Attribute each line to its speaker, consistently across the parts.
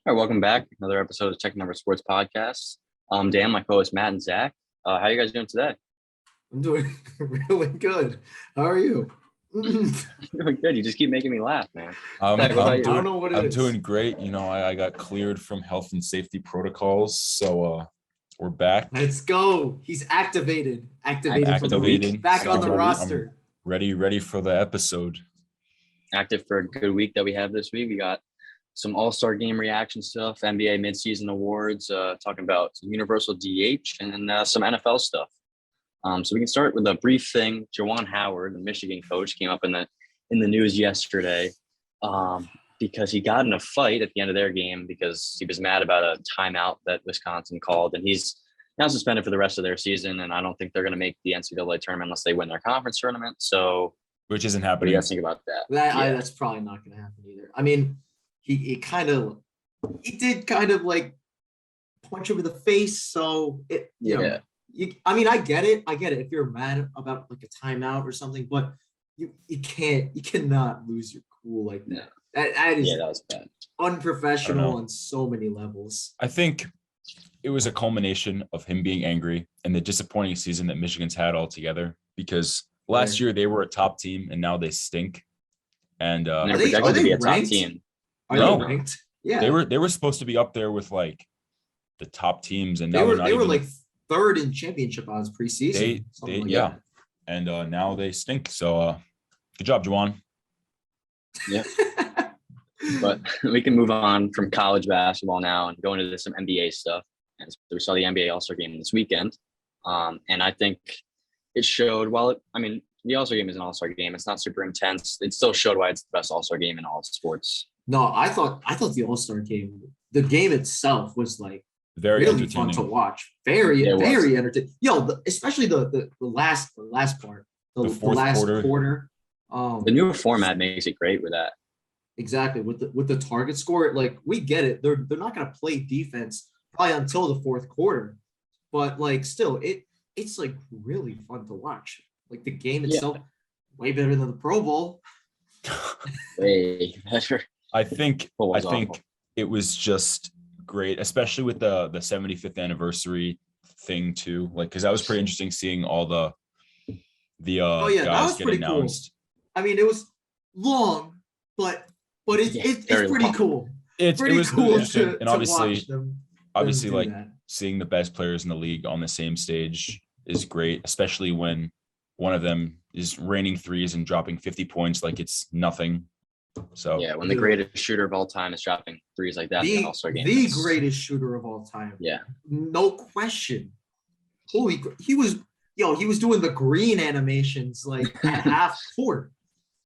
Speaker 1: All right, welcome back. Another episode of Check Number Sports Podcast. Dan, my co-host Matt and Zach. How are you guys doing today?
Speaker 2: I'm doing really good. How are you?
Speaker 1: Doing good. You just keep making me laugh, man.
Speaker 2: I don't know what it is.
Speaker 3: I'm doing great. You know, I got cleared from health and safety protocols, so we're back.
Speaker 2: Let's go. He's activated for the week. Back on the roster.
Speaker 3: I'm ready for the episode.
Speaker 1: Active for a good week that we have this week. We got some All-Star game reaction stuff, NBA Midseason awards, talking about some Universal DH, and then some NFL stuff. So we can start with a brief thing. Juwan Howard, the Michigan coach, came up in the news yesterday because he got in a fight at the end of their game because he was mad about a timeout that Wisconsin called, and he's now suspended for the rest of their season. And I don't think they're going to make the NCAA tournament unless they win their conference tournament. So,
Speaker 3: which isn't
Speaker 1: what
Speaker 3: happening.
Speaker 1: do you guys think about that?
Speaker 2: That's probably not going to happen either. I mean, he did kind of like punch him in the face. So it, you know, I get it. If you're mad about like a timeout or something, but you cannot lose your cool like that. That
Speaker 1: was bad.
Speaker 2: Unprofessional on so many levels.
Speaker 3: I think it was a culmination of him being angry and the disappointing season that Michigan's had altogether, because last year they were a top team and now they stink. And
Speaker 1: they're projected to be a top team.
Speaker 2: Are they ranked? Yeah.
Speaker 3: They were supposed to be up there with like the top teams, and
Speaker 2: they
Speaker 3: now
Speaker 2: were like third in championship odds preseason.
Speaker 3: That. And now they stink. So good job, Juwan.
Speaker 1: Yeah. But we can move on from college basketball now and go into some NBA stuff. And so we saw the NBA All-Star game this weekend. And I think it showed, the All-Star game is an All-Star game. It's not super intense. It still showed why it's the best All-Star game in all sports.
Speaker 2: No, I thought the All-Star game, the game itself was like
Speaker 3: very
Speaker 2: really fun to watch. Very entertaining. Especially the last part, the
Speaker 3: fourth
Speaker 2: last
Speaker 3: quarter.
Speaker 1: The new format makes it great with that.
Speaker 2: Exactly. With the target score, like we get it. They're not gonna play defense probably until the fourth quarter, but like still, it's like really fun to watch. Like the game itself, way better than the Pro Bowl.
Speaker 1: Way better.
Speaker 3: I think it was just great, especially with the 75th anniversary thing too. Like, because that was pretty interesting seeing all the guys get announced.
Speaker 2: Cool. I mean, it was long, but it's pretty cool.
Speaker 3: It was
Speaker 2: cool
Speaker 3: to
Speaker 2: and
Speaker 3: obviously like seeing the best players in the league on the same stage is great, especially when one of them is raining threes and dropping 50 points like it's nothing. So
Speaker 1: when the greatest shooter of all time is dropping threes like that in the All-Star game.
Speaker 2: The greatest shooter of all time.
Speaker 1: Yeah.
Speaker 2: No question. He was doing the green animations like at half court.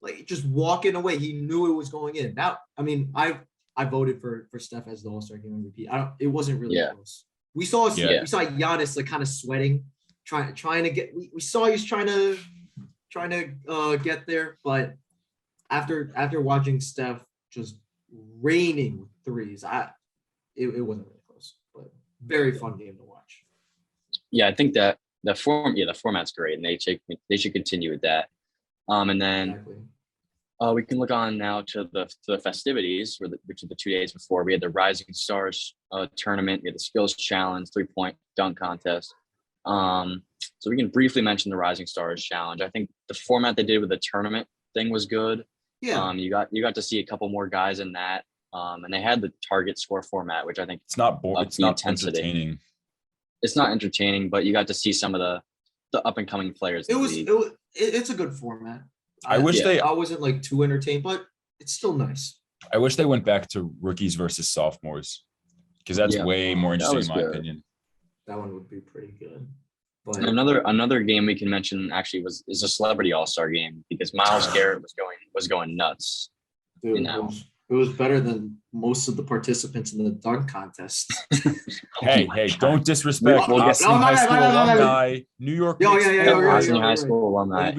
Speaker 2: Like just walking away. He knew it was going in. Now, I mean, I voted for Steph as the All-Star game MVP. It wasn't really close. We saw Giannis like kind of sweating, trying to get we saw he was trying to get there, but after watching Steph just raining with threes, it wasn't really close, but very fun game to watch.
Speaker 1: Yeah, I think that the format's great, and they should continue with that. And then we can look on now to the festivities, which are the 2 days before. We had the Rising Stars tournament, we had the Skills Challenge, 3-point dunk contest. So we can briefly mention the Rising Stars Challenge. I think the format they did with the tournament thing was good.
Speaker 2: Yeah.
Speaker 1: You got to see a couple more guys in that. And they had the target score format, which I think
Speaker 3: it's not entertaining.
Speaker 1: It's not entertaining, but you got to see some of the up and coming players.
Speaker 2: It's a good format.
Speaker 3: I
Speaker 2: wasn't like too entertained, but it's still nice.
Speaker 3: I wish they went back to rookies versus sophomores, because that's way more interesting in my opinion.
Speaker 2: That one would be pretty good. But
Speaker 1: another game we can mention actually is a celebrity All-Star game, because Myles Garrett was going nuts.
Speaker 2: Dude, it was better than most of the participants in the dunk contest.
Speaker 3: hey, don't disrespect Boston High School alumni, New York.
Speaker 1: Boston High School alumni.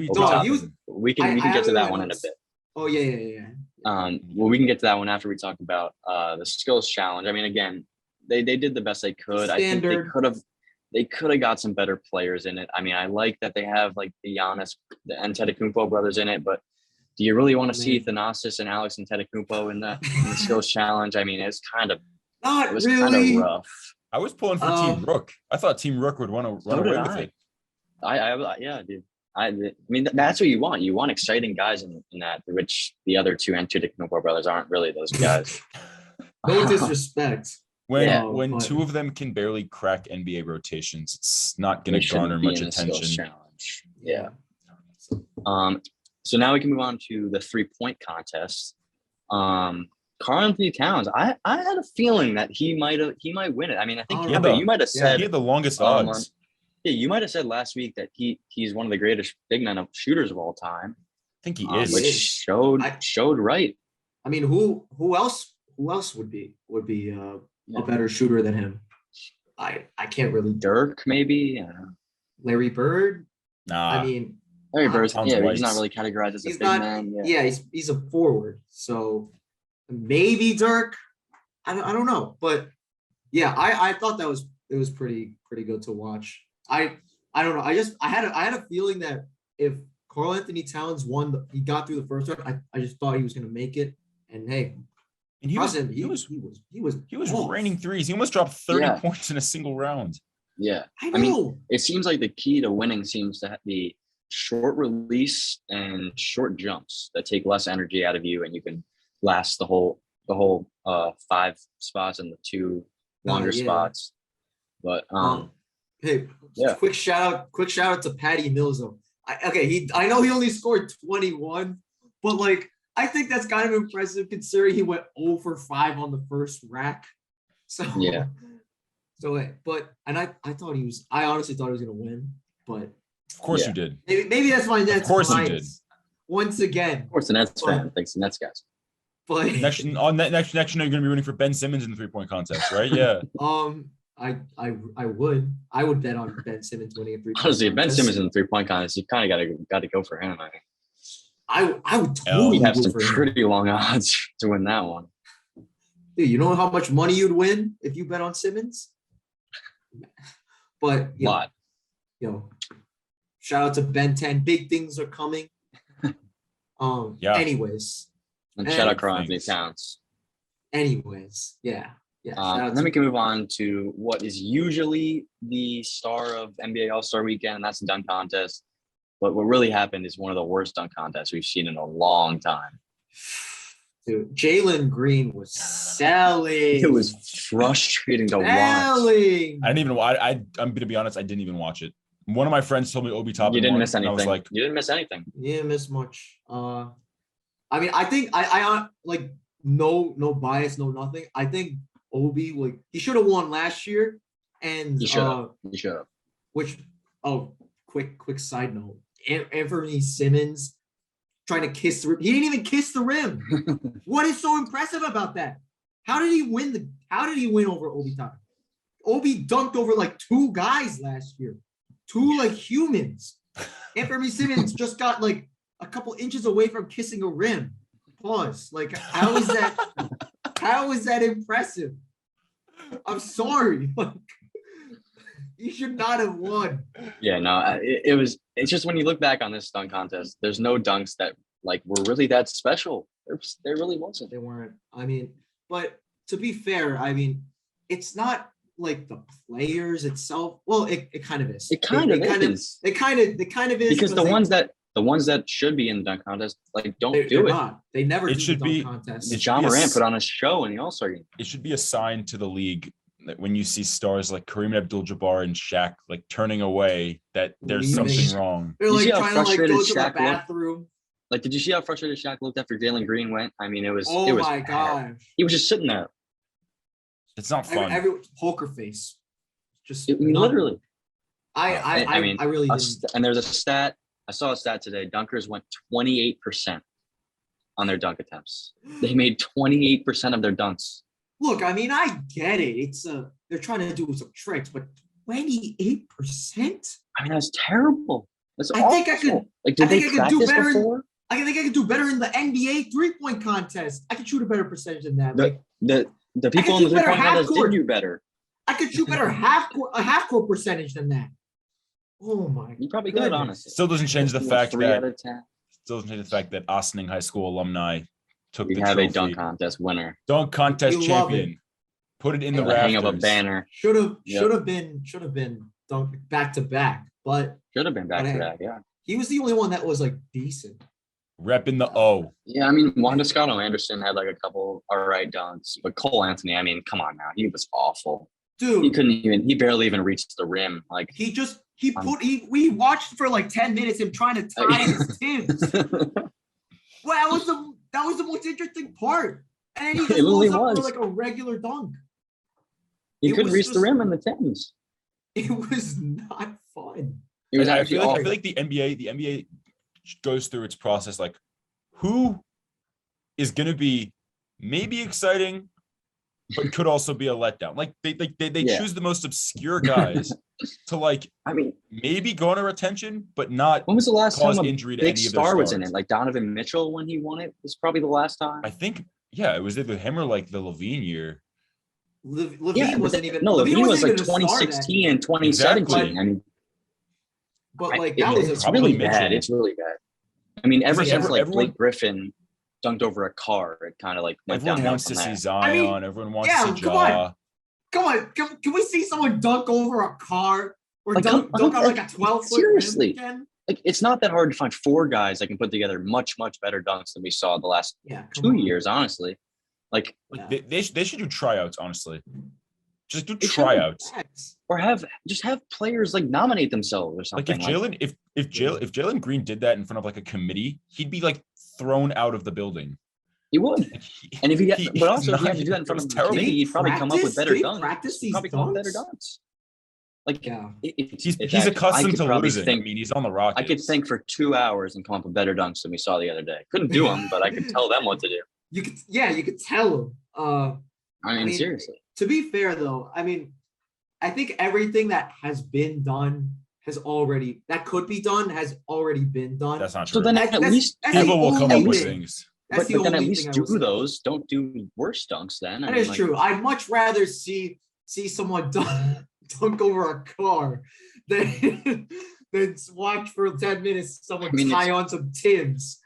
Speaker 1: We can get to that one in a bit.
Speaker 2: Oh yeah.
Speaker 1: Well, we can get to that one after we talk about the Skills Challenge. I mean, again, they did the best they could.
Speaker 2: Standard.
Speaker 1: I think they could have got some better players in it. I mean, I like that they have like the Giannis and Antetokounmpo brothers in it, but do you really want to see Thanasis and Alex Antetokounmpo in the Skills Challenge? I mean, it's kind of
Speaker 2: Not
Speaker 1: It was
Speaker 2: really.
Speaker 1: kind of rough.
Speaker 3: I was pulling for Team Rook. I thought Team Rook would run away with it.
Speaker 1: Yeah, dude. I mean, that's what you want. You want exciting guys in that, which the other two Antetokounmpo brothers aren't really those guys.
Speaker 2: No disrespect.
Speaker 3: When two of them can barely crack NBA rotations, it's not going to garner much attention.
Speaker 1: Challenge. Yeah. So now we can move on to the 3-point contest. Karl-Anthony Towns. I had a feeling that he might win it. I mean, I think you might have said
Speaker 3: he had the longest odds.
Speaker 1: Yeah, you might have said last week that he's one of the greatest big men shooters of all time.
Speaker 3: I think he is.
Speaker 1: Which showed right.
Speaker 2: I mean, who else would be a better shooter than him? I can't really.
Speaker 1: Dirk, maybe.
Speaker 2: Larry Bird.
Speaker 3: Nah.
Speaker 2: I mean,
Speaker 1: Larry Bird's he's not really categorized as a big man.
Speaker 2: Yeah, he's a forward. So maybe Dirk. I don't know, but yeah, I thought it was pretty good to watch. I don't know. I had a feeling that if Karl-Anthony Towns he got through the first round. I just thought he was going to make it. And hey,
Speaker 3: and he was raining threes. He almost dropped 30 points in a single round.
Speaker 1: Yeah,
Speaker 2: I know.
Speaker 1: mean, it seems like the key to winning seems to be short release and short jumps that take less energy out of you, and you can last the whole 5 spots and the 2 longer spots. But
Speaker 2: hey, quick shout out to Patty Mills though. I know he only scored 21, but like I think that's kind of impressive considering he went 0 for 5 on the first rack. So yeah. So I honestly thought he was gonna win, but
Speaker 3: of course you did.
Speaker 2: Maybe that's my Nets.
Speaker 3: Of course you did.
Speaker 2: Once again.
Speaker 1: Of course the Nets fan thinks the Nets guys.
Speaker 3: But next you're gonna be rooting for Ben Simmons in the 3-point contest, right? Yeah.
Speaker 2: I would bet on Ben Simmons winning a 3-point contest.
Speaker 1: Honestly, if Ben Simmons in the 3-point contest, you kind of got to go for him.
Speaker 2: I would totally
Speaker 1: have some pretty long odds to win that one.
Speaker 2: Dude, you know how much money you'd win if you bet on Simmons? But shout out to Ben 10. Big things are coming. Anyways.
Speaker 1: And shout out Karl-Anthony Towns.
Speaker 2: Anyways, yeah.
Speaker 1: Then we can move on to what is usually the star of NBA All-Star Weekend, and that's the dunk contest. But what really happened is one of the worst dunk contests we've seen in a long time.
Speaker 2: Dude, Jalen Green was selling.
Speaker 1: It was frustrating to watch.
Speaker 3: I didn't even. I'm going to be honest. I didn't even watch it. One of my friends told me Obi Toppin.
Speaker 1: You didn't miss anything.
Speaker 3: I was like,
Speaker 1: you didn't miss anything.
Speaker 2: You didn't miss much. I mean, I think I like no bias, no nothing. I think Obi he should have won last year, and
Speaker 1: he should have.
Speaker 2: Quick side note: Anthony Simmons trying to kiss the rim. He didn't even kiss the rim. What is so impressive about that? How did he win over Obi Toppin? Obi dunked over like 2 guys last year, 2 like humans. Anthony Simmons just got like a couple inches away from kissing a rim. Pause. Like, how is that impressive? I'm sorry. You should not have won.
Speaker 1: Yeah, no, it's just when you look back on this dunk contest, there's no dunks that like were really that special. There really wasn't.
Speaker 2: They weren't. I mean, but to be fair, I mean, it's not like the players itself. Well, it kind of is.
Speaker 1: It kind of is.
Speaker 2: It kind of is
Speaker 1: because the ones that should be in the dunk contest like don't do it. Not.
Speaker 2: They never.
Speaker 3: It should be.
Speaker 1: John Morant put on a show in the All-Star game.
Speaker 3: It should be a sign to the league that when you see stars like Kareem Abdul-Jabbar and Shaq like turning away, that there's something wrong.
Speaker 2: They're like trying to like go to the bathroom.
Speaker 1: Like, did you see how frustrated Shaq looked after Jalen Green went? I mean, it was.
Speaker 2: Oh my gosh!
Speaker 1: He was just sitting there.
Speaker 3: It's not fun.
Speaker 2: Every poker face. Just
Speaker 1: literally.
Speaker 2: I really didn't.
Speaker 1: And there's a stat. I saw a stat today. Dunkers went 28% on their dunk attempts. They made 28% of their dunks.
Speaker 2: Look, I mean, I get it. It's they're trying to do some tricks, but 28%?
Speaker 1: I mean, that's terrible. That's awful.
Speaker 2: I think I could.
Speaker 1: Like, did they practice before?
Speaker 2: I think I could do better in the NBA 3-point contest. I could shoot a better percentage than that.
Speaker 1: The people in the 3-point contest did do better.
Speaker 2: I could shoot better a half court percentage than that. Oh my!
Speaker 1: You probably could, honestly.
Speaker 3: Still doesn't change the fact that Ossining High School alumni took the trophy.
Speaker 1: We have a dunk contest winner.
Speaker 3: Dunk contest champion. Put it in the
Speaker 1: hang up a
Speaker 3: rafters.
Speaker 1: banner.
Speaker 2: Should have been dunked back to back, but
Speaker 1: Should have been back to back. Yeah.
Speaker 2: he was the only one that was like decent.
Speaker 3: Repping the O.
Speaker 1: Yeah, I mean, Wandescano Anderson had like a couple all right dunks, but Cole Anthony, I mean, come on now, he was awful.
Speaker 2: Dude,
Speaker 1: He barely even reached the rim. Like
Speaker 2: we watched for like 10 minutes him trying to tie his Timbs. Well, that was the most interesting part. And then he just
Speaker 1: really
Speaker 2: goes up
Speaker 1: was.
Speaker 2: for like a regular dunk.
Speaker 1: he
Speaker 2: It
Speaker 1: couldn't
Speaker 2: was
Speaker 1: reach
Speaker 2: just-
Speaker 1: the rim in the Thames.
Speaker 2: It was not fun.
Speaker 1: It was
Speaker 3: I
Speaker 1: actually
Speaker 3: feel
Speaker 1: awful.
Speaker 3: like the NBA goes through its process like who is going to be maybe exciting but could also be a letdown. Like they choose the most obscure guys to like
Speaker 1: I mean,
Speaker 3: maybe garner attention but not
Speaker 1: when was the last
Speaker 3: cause
Speaker 1: time a
Speaker 3: injury to
Speaker 1: big
Speaker 3: any of their
Speaker 1: star was in
Speaker 3: stars.
Speaker 1: it? Like Donovan Mitchell when he won it was probably the last time.
Speaker 3: I think it was either him or like the Levine year.
Speaker 2: Levine wasn't even.
Speaker 1: Levine was
Speaker 2: wasn't
Speaker 1: like
Speaker 2: even a star that
Speaker 1: 2016
Speaker 2: year.
Speaker 1: and 2017.
Speaker 3: Exactly.
Speaker 1: I mean,
Speaker 2: But like that was
Speaker 1: it's
Speaker 3: probably
Speaker 1: really
Speaker 3: Mitchell.
Speaker 1: bad. It's really bad. I mean, ever
Speaker 3: Like,
Speaker 1: since like
Speaker 3: everyone-
Speaker 1: Blake Griffin dunked over a car, it kind of like went
Speaker 3: Everyone
Speaker 1: downhill
Speaker 3: wants
Speaker 1: from
Speaker 3: to see
Speaker 1: there.
Speaker 3: Zion. Everyone wants
Speaker 2: yeah,
Speaker 3: to see
Speaker 2: come on.
Speaker 3: Ja.
Speaker 2: Come on, can we see someone dunk over a car or
Speaker 1: Like,
Speaker 2: dunk on like a 12-foot
Speaker 1: seriously.
Speaker 2: rim again?
Speaker 1: Like, it's not that hard to find four guys that can put together much better dunks than we saw the last
Speaker 2: Yeah,
Speaker 1: 2 years, honestly. Like,
Speaker 2: Yeah.
Speaker 3: They should do tryouts, honestly. Just do
Speaker 1: They should.
Speaker 3: tryouts.
Speaker 2: Facts.
Speaker 1: or have players like nominate themselves or
Speaker 3: Like
Speaker 1: something.
Speaker 3: if Jalen Green did that in front of like a committee, he'd be like thrown out of the building.
Speaker 1: He would.
Speaker 3: Like,
Speaker 1: And if
Speaker 3: he's
Speaker 1: but also if you
Speaker 3: not-
Speaker 1: had to do that in front
Speaker 3: it
Speaker 1: of
Speaker 3: was
Speaker 1: the
Speaker 3: terrible.
Speaker 1: committee, he'd probably come up with better
Speaker 2: Did he
Speaker 1: dunks.
Speaker 2: practice
Speaker 1: He'd
Speaker 2: these
Speaker 1: probably come up with better
Speaker 2: dunks?
Speaker 1: dunks. Like,
Speaker 2: Yeah.
Speaker 3: He's
Speaker 1: I
Speaker 3: accustomed
Speaker 1: could
Speaker 3: to
Speaker 1: probably
Speaker 3: losing. I
Speaker 1: think-
Speaker 3: mean, he's on the Rockets.
Speaker 1: I could think for 2 hours and come up with better dunks than we saw the other day. Couldn't do them, but I could tell them what to do.
Speaker 2: You could tell him.
Speaker 1: I mean, seriously.
Speaker 2: To be fair though, I mean, I think everything that has been done has already could be done has already been done.
Speaker 3: That's not
Speaker 1: So
Speaker 3: true.
Speaker 1: then at least
Speaker 2: that's the
Speaker 3: People will come
Speaker 2: only
Speaker 3: up with
Speaker 2: thing.
Speaker 3: things.
Speaker 2: That's
Speaker 1: but
Speaker 2: the
Speaker 1: then at
Speaker 2: only
Speaker 1: least
Speaker 2: thing I
Speaker 1: do
Speaker 2: will say.
Speaker 1: those. Don't do worse dunks then. I
Speaker 2: That
Speaker 1: mean,
Speaker 2: is
Speaker 1: like,
Speaker 2: true. I'd much rather see someone dunk over a car than watch for 10 minutes someone tie on some Timbs.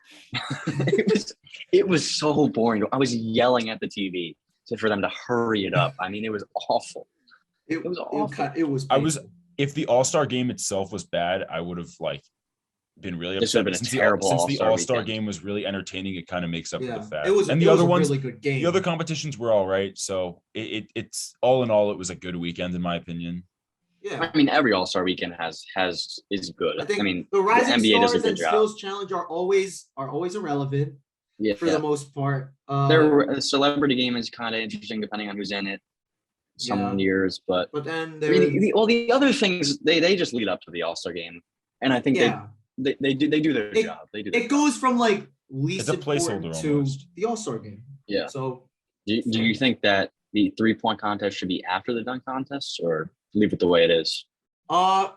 Speaker 1: it was so boring. I was yelling at the TV for them to hurry it up. I mean, it was awful. It was awful.
Speaker 2: It was.
Speaker 3: I was if the All-Star game itself was bad, I would have like been really
Speaker 1: This would
Speaker 3: upset.
Speaker 1: have been a terrible
Speaker 3: Since the
Speaker 1: All-Star
Speaker 3: All-Star
Speaker 1: weekend.
Speaker 3: game was really entertaining, it kind of makes up for the fact.
Speaker 2: It was.
Speaker 3: And
Speaker 2: it
Speaker 3: the
Speaker 2: was
Speaker 3: other
Speaker 2: a
Speaker 3: ones,
Speaker 2: really good game.
Speaker 3: the other competitions were all right. So it's all in all, it was a good weekend in my opinion.
Speaker 2: Yeah.
Speaker 1: I mean, every All-Star weekend is good.
Speaker 2: I
Speaker 1: mean,
Speaker 2: the Rising
Speaker 1: NBA does a
Speaker 2: Stars
Speaker 1: good
Speaker 2: and
Speaker 1: job.
Speaker 2: Skills Challenge are always irrelevant
Speaker 1: Yeah,
Speaker 2: for the most part.
Speaker 1: the celebrity game is kind of interesting depending on who's in it. Some years, but
Speaker 2: then
Speaker 1: I mean, the other things they just lead up to the All-Star game, and I think they do their job. They do.
Speaker 2: It goes from like least
Speaker 3: It's a placeholder
Speaker 2: important to
Speaker 3: almost.
Speaker 2: the All-Star game.
Speaker 1: Yeah.
Speaker 2: So
Speaker 1: Do you think that the 3-point contest should be after the dunk contest, or leave it the way it is?
Speaker 2: I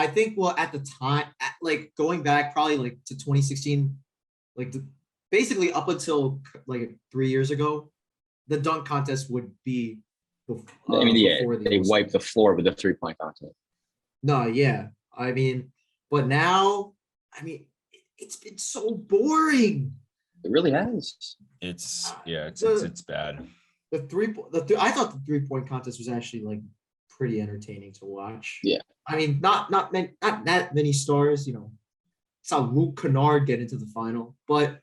Speaker 2: think at the time, like going back probably like to 2016, like basically up until like 3 years ago, the dunk contest would be.
Speaker 1: I mean, they
Speaker 2: All-Star
Speaker 1: wipe the floor with the 3-point contest.
Speaker 2: No, yeah. I mean, but now, I mean, it's been so boring.
Speaker 1: It really has.
Speaker 3: It's bad.
Speaker 2: I thought the 3-point contest was actually like pretty entertaining to watch.
Speaker 1: Yeah.
Speaker 2: I mean, not that many stars, saw Luke Kennard get into the final, but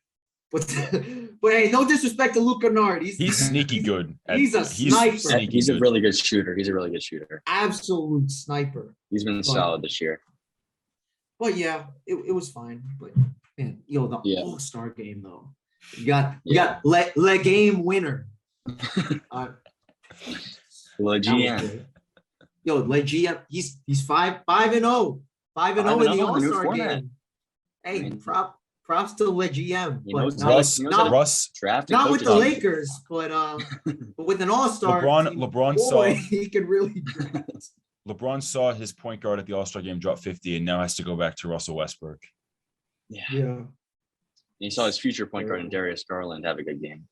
Speaker 2: hey, no disrespect to Luke Kennard.
Speaker 3: He's sneaky good.
Speaker 2: He's a sniper.
Speaker 1: He's a really good shooter.
Speaker 2: Absolute sniper.
Speaker 1: He's been solid this year.
Speaker 2: But yeah, it was fine. But man, the All-Star game though. We got le game winner.
Speaker 1: Le GM.
Speaker 2: Le GM. He's 5-0. 5-0 in the All-Star game. Hey, props to Le GM.
Speaker 3: Russ
Speaker 1: drafted
Speaker 2: not with
Speaker 1: coaches
Speaker 2: the
Speaker 1: on-
Speaker 2: Lakers, but with an All-Star.
Speaker 3: LeBron saw
Speaker 2: he can really draft.
Speaker 3: LeBron saw his point guard at the All-Star game drop 50 and now has to go back to Russell Westbrook.
Speaker 2: Yeah.
Speaker 1: He saw his future point guard in Darius Garland have a good game.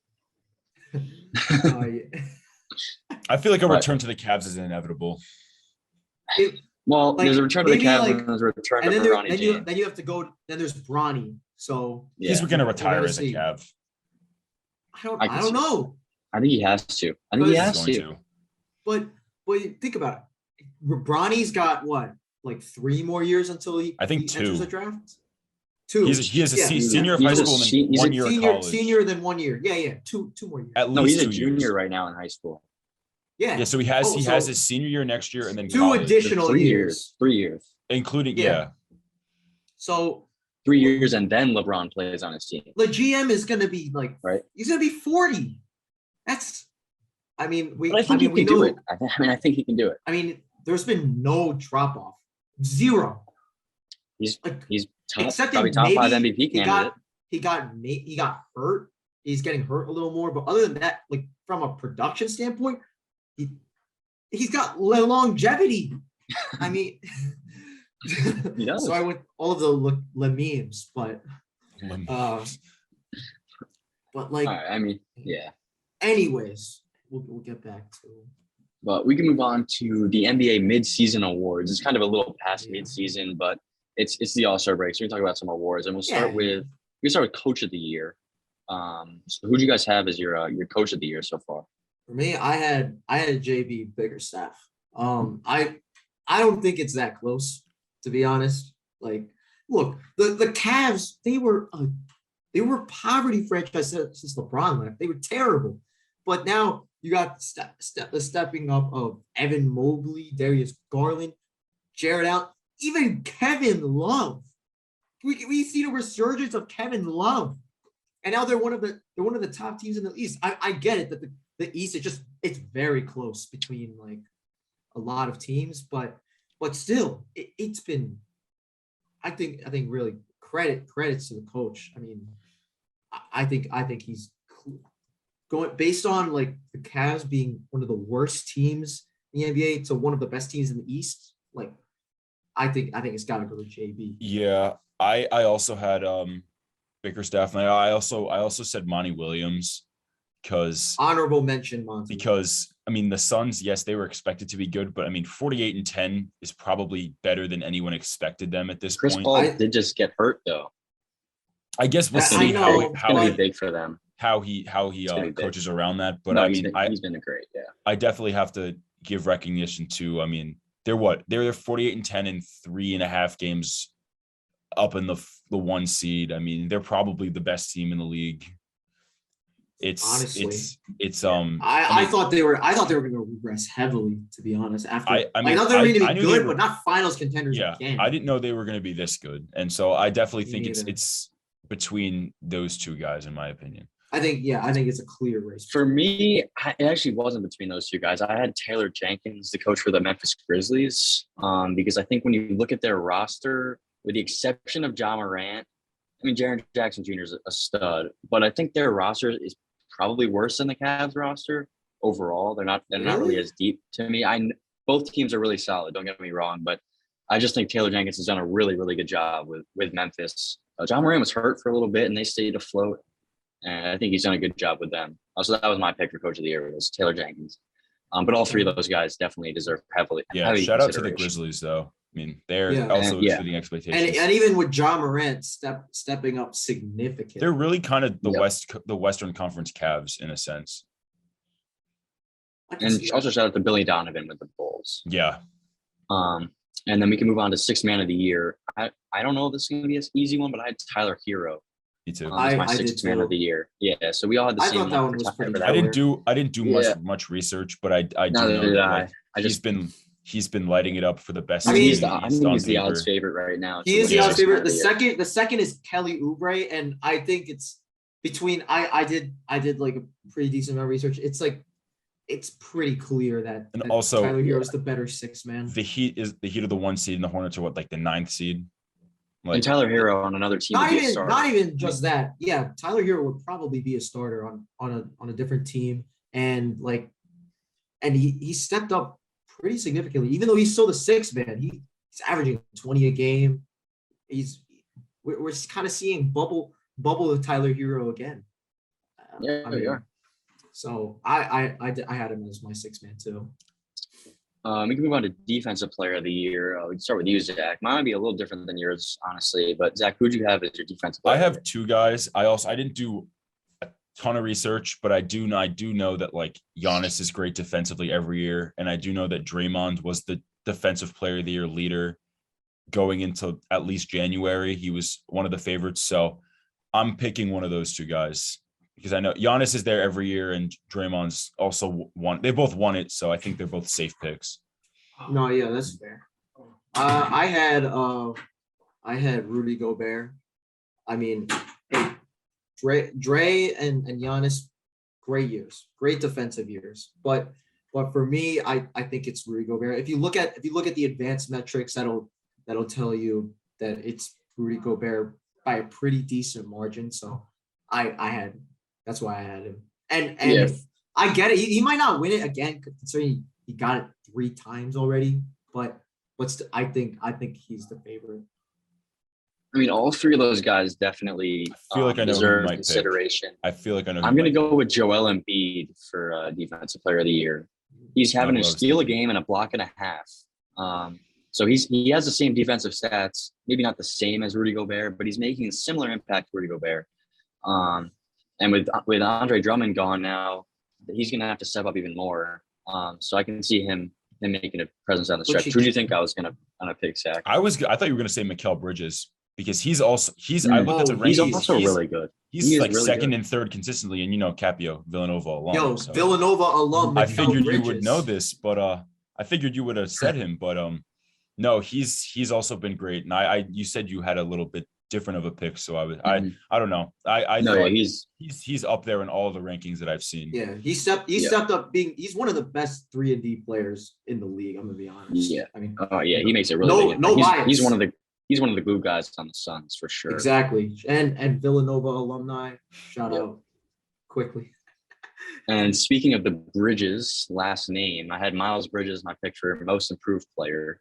Speaker 3: I feel like a return to the Cavs is inevitable.
Speaker 1: There's a return to the Cavs and there's a return to Bronny James.
Speaker 2: Then you have to go. Then there's Bronny. So
Speaker 3: he's going to retire as a Cav.
Speaker 2: I don't know.
Speaker 1: I think he has to. I think he has to.
Speaker 2: but think about it. Bronny's got what, like 3 more years until he enters the draft. 2.
Speaker 3: He has a senior of high school and then 1 year of college.
Speaker 2: Senior, then 1 year. Yeah. 2 more years.
Speaker 3: At least
Speaker 1: no, he's a
Speaker 3: 2
Speaker 1: junior
Speaker 3: years.
Speaker 1: right now in high school.
Speaker 2: Yeah.
Speaker 3: Yeah, so he has his senior year next year and then
Speaker 2: 2
Speaker 3: college,
Speaker 2: additional
Speaker 1: 3
Speaker 2: years.
Speaker 1: 3 years.
Speaker 3: including
Speaker 2: So
Speaker 1: 3 years, and then LeBron plays on his team.
Speaker 2: the GM is going to be like,
Speaker 1: right?
Speaker 2: He's going to be 40. That's, I mean,
Speaker 1: But I think he can do it. I think he can do it.
Speaker 2: I mean, there's been no drop off, 0.
Speaker 1: He's top,
Speaker 2: except
Speaker 1: probably top 5 MVP candidate.
Speaker 2: He got hurt. He's getting hurt a little more, but other than that, like from a production standpoint, he's got longevity. I mean,
Speaker 1: He does.
Speaker 2: so I went all of the memes, but like,
Speaker 1: All right, I mean, yeah.
Speaker 2: anyways, we'll get back to.
Speaker 1: But we can move on to the NBA Midseason Awards. It's kind of a little past midseason, but it's the All-Star break. So we can talk about some awards, and we'll start with Coach of the Year. So who do you guys have as your Coach of the Year so far?
Speaker 2: For me, I had JB Bickerstaff. I don't think it's that close, to be honest. Like, look, the Cavs, they were a poverty franchise since LeBron left. They were terrible, but now you got the stepping up of Evan Mobley, Darius Garland, Jared Allen, even Kevin Love. We see the resurgence of Kevin Love, and now they're one of the top teams in the East. I get it that the East it's very close between like a lot of teams, but still it's been. I think really credits to the coach. I mean, I think he's going based on like the Cavs being one of the worst teams in the NBA to one of the best teams in the East. Like, I think it's got to go to JB.
Speaker 3: Yeah, I also had Bickerstaff, and I also said Monty Williams because
Speaker 2: honorable mention Monty.
Speaker 3: Because I mean the Suns, yes, they were expected to be good, but I mean 48-10 is probably better than anyone expected them at this
Speaker 1: Chris
Speaker 3: point.
Speaker 1: Paul did just get hurt though.
Speaker 3: I guess we'll see
Speaker 1: how big for them.
Speaker 3: How he coaches around that, but
Speaker 1: No,
Speaker 3: I mean
Speaker 1: he's been great. Yeah,
Speaker 3: I definitely have to give recognition to. I mean, they're 48-10 in 3.5 games up in the 1 seed. I mean, they're probably the best team in the league. I
Speaker 2: thought they were going to regress heavily, to be honest. After I thought they were going to be good, but not finals contenders again.
Speaker 3: I didn't know they were going to be this good, and so I definitely think it's between those 2 guys, in my opinion.
Speaker 2: I think it's a clear race.
Speaker 1: For me, it actually wasn't between those 2 guys. I had Taylor Jenkins, the coach for the Memphis Grizzlies, because I think when you look at their roster, with the exception of Ja Morant, I mean, Jaren Jackson Jr. is a stud, but I think their roster is probably worse than the Cavs roster overall. They're not really as deep to me. Both teams are really solid. Don't get me wrong, but I just think Taylor Jenkins has done a really, really good job with Memphis. Ja Morant was hurt for a little bit, and they stayed afloat. And I think he's done a good job with them. So that was my pick for Coach of the Year, was Taylor Jenkins. But all 3 of those guys definitely deserve heavy
Speaker 3: shout out to the Grizzlies, though. I mean, they're also exceeding expectations.
Speaker 2: And even with Ja Morant stepping up significantly.
Speaker 3: They're really kind of the Western Conference Cavs in a sense.
Speaker 1: And also shout out to Billy Donovan with the Bulls.
Speaker 3: Yeah.
Speaker 1: And then we can move on to 6th man of the year. I don't know if this is going to be an easy one, but I had Tyler Hero.
Speaker 3: Me too.
Speaker 1: As my 6th man of the year. Yeah, so we all had the same.
Speaker 2: I thought that one was pretty good.
Speaker 3: I didn't do much research, but I do know that he's been lighting it up for the best.
Speaker 1: I mean, he's the odds favorite right now.
Speaker 2: He is the odds favorite. The second is Kelly Oubre, and I think it's between. I did like a pretty decent amount of research. It's like it's pretty clear that
Speaker 3: also
Speaker 2: Tyler Hero is the better 6th man.
Speaker 3: The Heat of the 1 seed, and the Hornets are like the 9th seed.
Speaker 1: Like, and Tyler Hero on another team.
Speaker 2: Not even just that. Yeah, Tyler Hero would probably be a starter on a different team, and he stepped up pretty significantly. Even though he's still the 6th man, he's averaging 20 a game. We're kind of seeing bubble of Tyler Hero again. So I had him as my 6th man too.
Speaker 1: We can move on to defensive player of the year. We can start with you, Zach. Mine might be a little different than yours, honestly. But Zach, who'd you have as your defensive player?
Speaker 3: I have 2 guys. I didn't do ton of research, but I do know that like Giannis is great defensively every year, and I do know that Draymond was the defensive player of the year leader going into at least January. He was one of the favorites, so I'm picking one of those two guys because I know Giannis is there every year and Draymond's also won. They both won it, so I think they're both safe picks.
Speaker 2: No, yeah, that's fair. I had Rudy Gobert. I mean, hey, Dre and Giannis, great years, great defensive years. But for me, I think it's Rudy Gobert. If you look at the advanced metrics, that'll tell you that it's Rudy Gobert by a pretty decent margin. So that's why I had him. And
Speaker 1: Yeah.
Speaker 2: I get it. He might not win it again, considering he got it 3 times already. But I think he's the favorite.
Speaker 1: I mean, all three of those guys definitely
Speaker 3: I feel like I know who you
Speaker 1: deserve
Speaker 3: might
Speaker 1: consideration.
Speaker 3: I feel like I know. who
Speaker 1: I'm going to
Speaker 3: you might
Speaker 1: go with Joel Embiid for Defensive Player of the Year. He's having
Speaker 3: what
Speaker 1: a
Speaker 3: I was
Speaker 1: steal a
Speaker 3: thinking.
Speaker 1: game and a block and a half. So he has the same defensive stats, maybe not the same as Rudy Gobert, but he's making a similar impact to Rudy Gobert. And with Andre Drummond gone now, he's going to have to step up even more. So I can see him making a presence on the stretch. Who do you think I was going to pick, Zach?
Speaker 3: I thought you were going to say Mikal Bridges because he's I looked at the
Speaker 1: He's
Speaker 3: rankings.
Speaker 1: also really good.
Speaker 3: He's
Speaker 1: He is
Speaker 3: like
Speaker 1: really
Speaker 3: second
Speaker 1: good.
Speaker 3: and third consistently, and Capio, Villanova alum.
Speaker 2: Yo,
Speaker 3: so
Speaker 2: Villanova alum.
Speaker 3: I
Speaker 2: Mikal
Speaker 3: figured you would
Speaker 2: Bridges.
Speaker 3: know this, but I figured you would have said him, but no, he's also been great, and you said you had a little bit different of a pick, so I don't know. I
Speaker 1: No,
Speaker 3: thought
Speaker 1: yeah,
Speaker 3: he's up there in all the rankings that I've seen.
Speaker 2: Yeah, he stepped up he's one of the best 3-and-D players in the league. I'm gonna be honest.
Speaker 1: Yeah.
Speaker 2: I mean,
Speaker 1: he makes it really big.
Speaker 2: no bias.
Speaker 1: He's one of the glue guys on the Suns for sure.
Speaker 2: exactly. And Villanova alumni, shout out quickly.
Speaker 1: And speaking of the Bridges last name, I had Miles Bridges my pick for most improved player.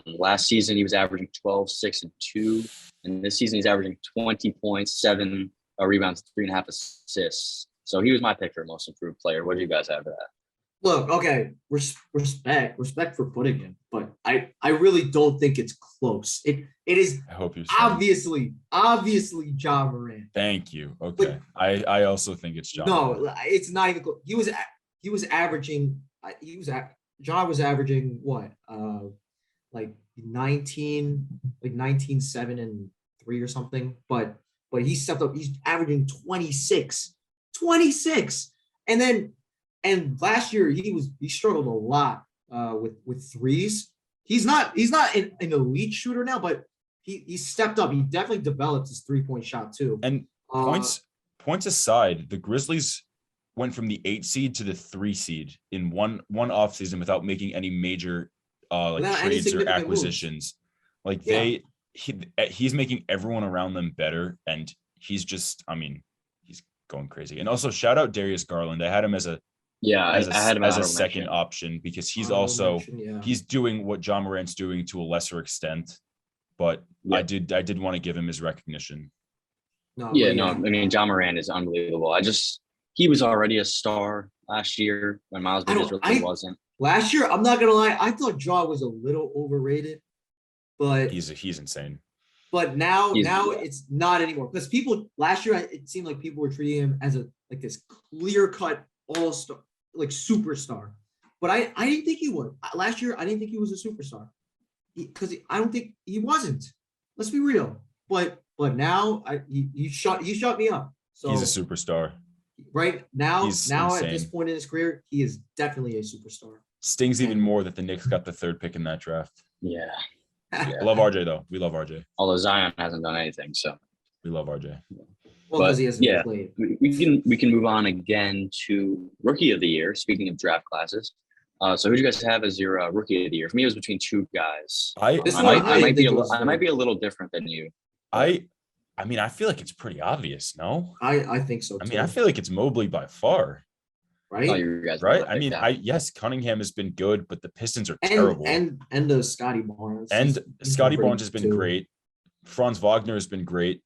Speaker 1: Last season he was averaging 12, 6, and 2, and this season he's averaging 20 points, 7 rebounds, 3.5 assists. So he was my pick for most improved player. What do you guys have for that?
Speaker 2: Look, okay, respect for putting him, but I really don't think it's close. It is
Speaker 3: I hope you're
Speaker 2: obviously Ja Morant.
Speaker 3: Thank you. Okay, I also think it's John.
Speaker 2: No, it's not even close. He was averaging. Ja was averaging what? Like 19, 7 and 3 or something. But he stepped up. He's averaging 26, and last year he struggled a lot with threes. He's not an elite shooter now, but he stepped up. He definitely developed his 3-point shot too.
Speaker 3: And points aside, the Grizzlies went from the 8 seed to the 3 seed in one offseason without making any major trades or acquisitions. Moves. Like he's making everyone around them better, and he's just, he's going crazy. And also shout out Darius Garland. I had him as a second option because he's he's doing what John Morant's doing to a lesser extent, but I did want to give him his recognition.
Speaker 1: John Morant is unbelievable. He was already a star last year when Miles Bridges really wasn't.
Speaker 2: Last year, I'm not gonna lie, I thought Ja was a little overrated, but
Speaker 3: he's insane.
Speaker 2: But now it's not anymore because last year it seemed like people were treating him as this clear-cut all-star, like superstar. But I didn't think he was. Last year I didn't think he was a superstar because I don't think he wasn't. Let's be real. But now he shut me up. So
Speaker 3: he's a superstar.
Speaker 2: Right now,
Speaker 3: He's
Speaker 2: at
Speaker 3: insane.
Speaker 2: this point in his career, he is definitely a superstar.
Speaker 3: Stings even more that the Knicks got the 3rd pick in that draft.
Speaker 1: Yeah.
Speaker 3: I love RJ though. We love RJ.
Speaker 1: Although Zion hasn't done anything, so
Speaker 3: we love RJ.
Speaker 2: Well, because he hasn't played.
Speaker 1: We can move on again to Rookie of the Year. Speaking of draft classes, so who do you guys have as your Rookie of the Year? For me, it was between 2 guys. I might be a little different than you.
Speaker 3: I feel like it's pretty obvious. No,
Speaker 2: I think so too.
Speaker 3: I feel like it's Mobley by far.
Speaker 2: Right?
Speaker 1: You guys
Speaker 3: right? Yes, Cunningham has been good, but the Pistons are terrible.
Speaker 2: And the Scotty Barnes.
Speaker 3: And Scotty Barnes has been great. Franz Wagner has been great.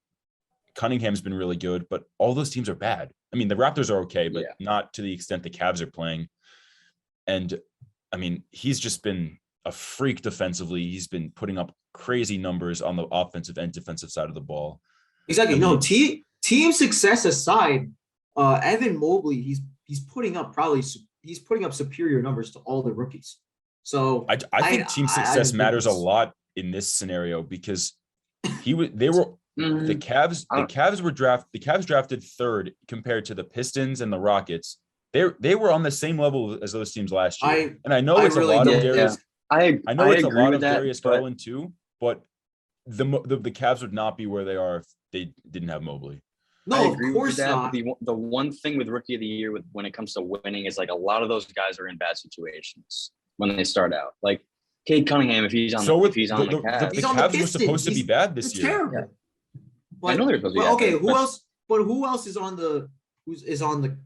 Speaker 3: Cunningham's been really good, but all those teams are bad. The Raptors are okay, but not to the extent the Cavs are playing. And he's just been a freak defensively. He's been putting up crazy numbers on the offensive and defensive side of the ball.
Speaker 2: Exactly. Team success aside, Evan Mobley, he's putting up superior numbers to all the rookies. So
Speaker 3: I think team success matters a lot in this scenario because the Cavs drafted third compared to the Pistons and the Rockets. They were on the same level as those teams last year. I know it's
Speaker 2: really
Speaker 3: a lot
Speaker 2: do.
Speaker 3: of Darius.
Speaker 1: I know it's a lot of
Speaker 3: Darius Garland too, but the Cavs would not be where they are if they didn't have Mobley.
Speaker 2: No, of course not.
Speaker 1: The one thing with Rookie of the Year when it comes to winning is like a lot of those guys are in bad situations when they start out. Like Cade Cunningham, if he's on the Cavs.
Speaker 3: The Cavs were supposed to be bad this year.
Speaker 2: Terrible.
Speaker 1: Yeah.
Speaker 2: But,
Speaker 1: I know they're supposed to be bad.
Speaker 2: Okay, who else is on the Pistons?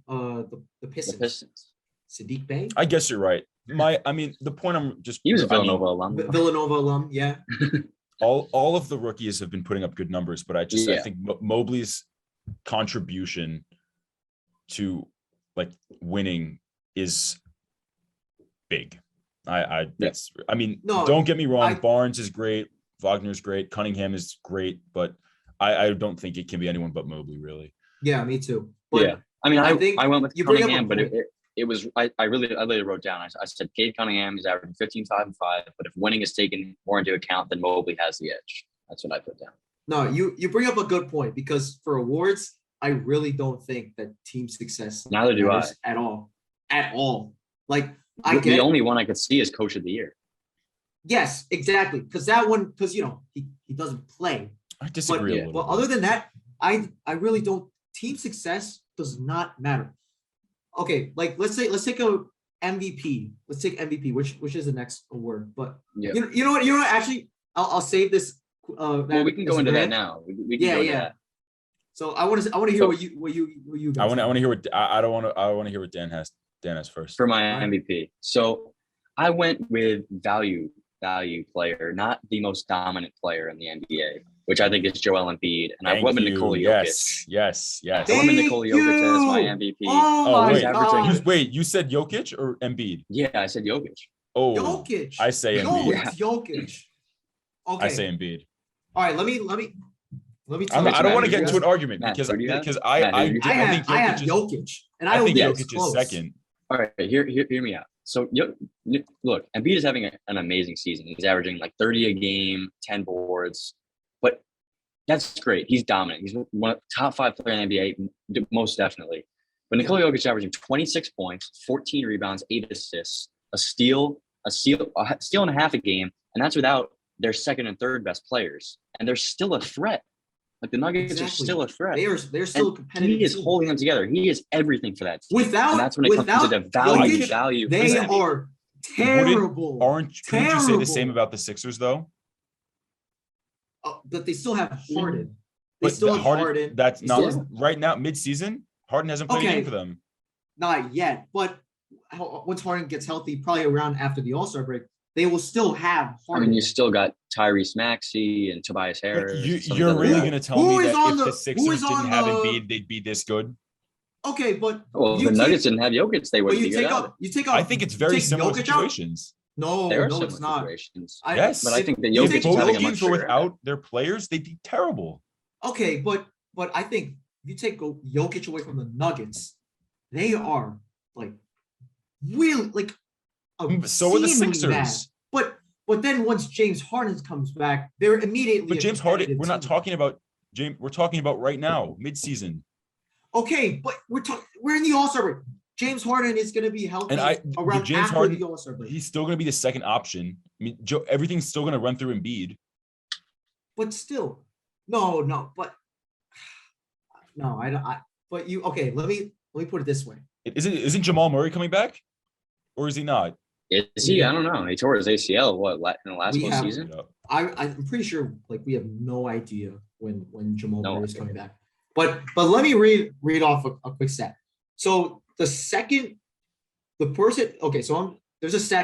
Speaker 1: The Pistons.
Speaker 2: Sadiq Bey?
Speaker 3: I guess you're right. The point I'm just
Speaker 1: he was a Villanova alum.
Speaker 2: Villanova alum, yeah.
Speaker 3: All of the rookies have been putting up good numbers, but I think Mobley's contribution to like winning is big. Don't get me wrong. Barnes is great. Wagner's great. Cunningham is great, but I don't think it can be anyone but Mobley, really.
Speaker 2: Yeah, me too. But
Speaker 1: yeah, I went with Cunningham, but it was I really wrote down. I said Cade Cunningham is averaging 15, 5, and 5, but if winning is taken more into account, then Mobley has the edge. That's what I put down.
Speaker 2: No, you bring up a good point because for awards, I really don't think that team success
Speaker 1: neither do I
Speaker 2: at all. Like
Speaker 1: the only one I could see is Coach of the Year.
Speaker 2: Yes, exactly. Because he doesn't play.
Speaker 3: I disagree a little.
Speaker 2: But other than that, I really don't. Team success does not matter. Okay, like let's take a MVP. Let's take MVP, which is the next award. But you know what? Actually, I'll save this.
Speaker 1: We can go into that now. We can go into that.
Speaker 2: So I want to hear what you guys.
Speaker 3: I want to hear what I want to hear what Dan has first
Speaker 1: for my MVP. So I went with value player, not the most dominant player in the NBA, which I think is Joel Embiid, and I went with Nikola Jokic.
Speaker 3: Yes.
Speaker 1: I went with Nikola Jokic as my MVP.
Speaker 3: Wait, you said Jokic or Embiid?
Speaker 1: Yeah, I said Jokic.
Speaker 3: Oh,
Speaker 2: Jokic.
Speaker 3: I say Embiid.
Speaker 2: It's Jokic. Okay.
Speaker 3: I say Embiid.
Speaker 2: All right, let me tell you.
Speaker 3: I don't want to get into an argument because I think
Speaker 2: Jokic, and I think
Speaker 3: Jokic is second.
Speaker 1: All right, hear me out. So look, Embiid is having an amazing season. He's averaging like 30 a game, 10 boards, but that's great. He's dominant. He's one of the top 5 player in the NBA, most definitely. But Nikola Jokic is averaging 26 points, 14 rebounds, 8 assists, a steal and a half a game, and that's without their second and third best players, and they're still a threat. Like the Nuggets are still a threat.
Speaker 2: They're still competitive.
Speaker 1: He is holding them together. He is everything for that team.
Speaker 2: And that's when it comes to the value. They are terrible.
Speaker 3: Couldn't you say the same about the Sixers though?
Speaker 2: But they still have Harden.
Speaker 3: Harden. That's not right now. Mid-season, Harden hasn't played a game for them.
Speaker 2: Not yet, but once Harden gets healthy, probably around after the All-Star break, they will still have Harden.
Speaker 1: You still got Tyrese Maxey and Tobias Harris.
Speaker 3: You're really going to tell me that if the Sixers didn't have Embiid, they'd be this good?
Speaker 2: Okay, but
Speaker 1: the Nuggets didn't have Jokic, they wouldn't be good.
Speaker 3: I think it's very similar situations.
Speaker 2: No, it's not.
Speaker 3: Yes,
Speaker 1: but I think that Jokic is having a much
Speaker 3: better. Without their players, they'd be terrible.
Speaker 2: Okay, but I think if you take Jokic away from the Nuggets, they are like really like.
Speaker 3: So are the Sixers.
Speaker 2: Bad. But then once James Harden comes back, they're immediately.
Speaker 3: But James Harden, we're not talking about James. We're talking about right now, mid-season.
Speaker 2: Okay, but we're in the All-Star break. James Harden is going to be healthy around
Speaker 3: James
Speaker 2: after
Speaker 3: Harden,
Speaker 2: the All-Star break.
Speaker 3: He's still going to be the second option. I mean, everything's still going to run through Embiid.
Speaker 2: But still, no, I don't. But you okay? Let me put it this way.
Speaker 3: Isn't Jamal Murray coming back, or is he not?
Speaker 1: Is he? I don't know. He tore his ACL in the last season.
Speaker 2: I'm pretty sure we have no idea when Jamal Murray is coming back. But let me read off a quick stat. So there's a stat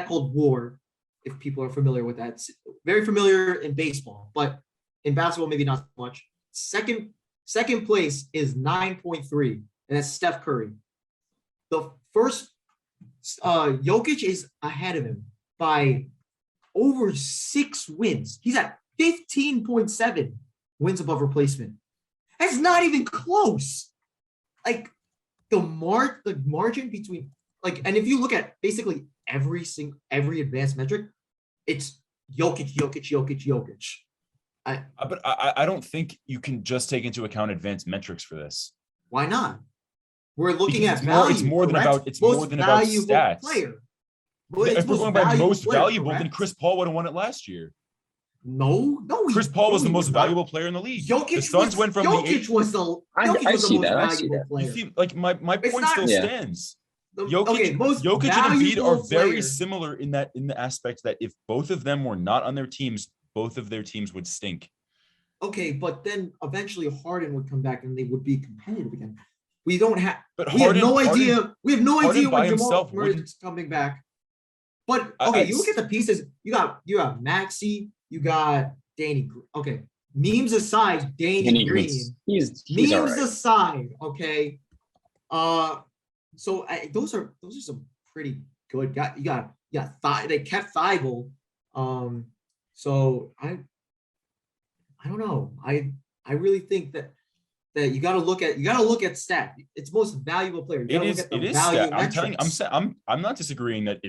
Speaker 2: called WAR, if people are familiar with that. It's very familiar in baseball, but in basketball maybe not so much. Second place is 9.3, and that's Steph Curry. The first Jokic is ahead of him by over 6 wins. He's at 15.7 wins above replacement. That's not even close. Like, the margin between like, and if you look at basically every advanced metric, it's Jokic.
Speaker 3: But I don't think you can just take into account advanced metrics for this.
Speaker 2: Why not? We're looking
Speaker 3: Because
Speaker 2: at value.
Speaker 3: it's more than
Speaker 2: correct?
Speaker 3: about
Speaker 2: Most
Speaker 3: stats.
Speaker 2: Player. Well,
Speaker 3: If
Speaker 2: it's
Speaker 3: we're going by most
Speaker 2: player,
Speaker 3: valuable, then
Speaker 2: correct?
Speaker 3: Chris Paul would have won it last year.
Speaker 2: No.
Speaker 3: Chris Paul was the most
Speaker 2: not.
Speaker 3: valuable player in the league.
Speaker 2: Jokic
Speaker 3: The Suns went from the
Speaker 2: Jokic was the
Speaker 1: I
Speaker 2: most
Speaker 1: see that. I see
Speaker 2: valuable
Speaker 1: that.
Speaker 2: player.
Speaker 3: You see, like my point
Speaker 2: not-
Speaker 3: still
Speaker 1: Yeah.
Speaker 3: stands.
Speaker 2: Jokic
Speaker 3: Jokic and Embiid are very
Speaker 2: player.
Speaker 3: similar in the aspect that if both of them were not on their teams, both of their teams would stink.
Speaker 2: Okay, but then eventually Harden would come back and they would be competitive again. We don't have.
Speaker 3: But
Speaker 2: We have no
Speaker 3: Harden-
Speaker 2: idea. We have no
Speaker 3: Harden
Speaker 2: idea
Speaker 3: by
Speaker 2: when Jamal
Speaker 3: himself
Speaker 2: Murray's
Speaker 3: wouldn't-
Speaker 2: coming back. But okay, you look at the pieces. You got Maxey. You got Danny. Okay, memes aside, Danny Green.
Speaker 1: He's
Speaker 2: Memes
Speaker 1: all right.
Speaker 2: aside, okay. So those are some pretty good guys. You got they kept Thibault. So I don't know. I really think that you got to look at stat. It's most valuable player. You gotta look at the
Speaker 3: It is
Speaker 2: value
Speaker 3: stat. I'm telling you,
Speaker 2: metrics.
Speaker 3: I'm not disagreeing that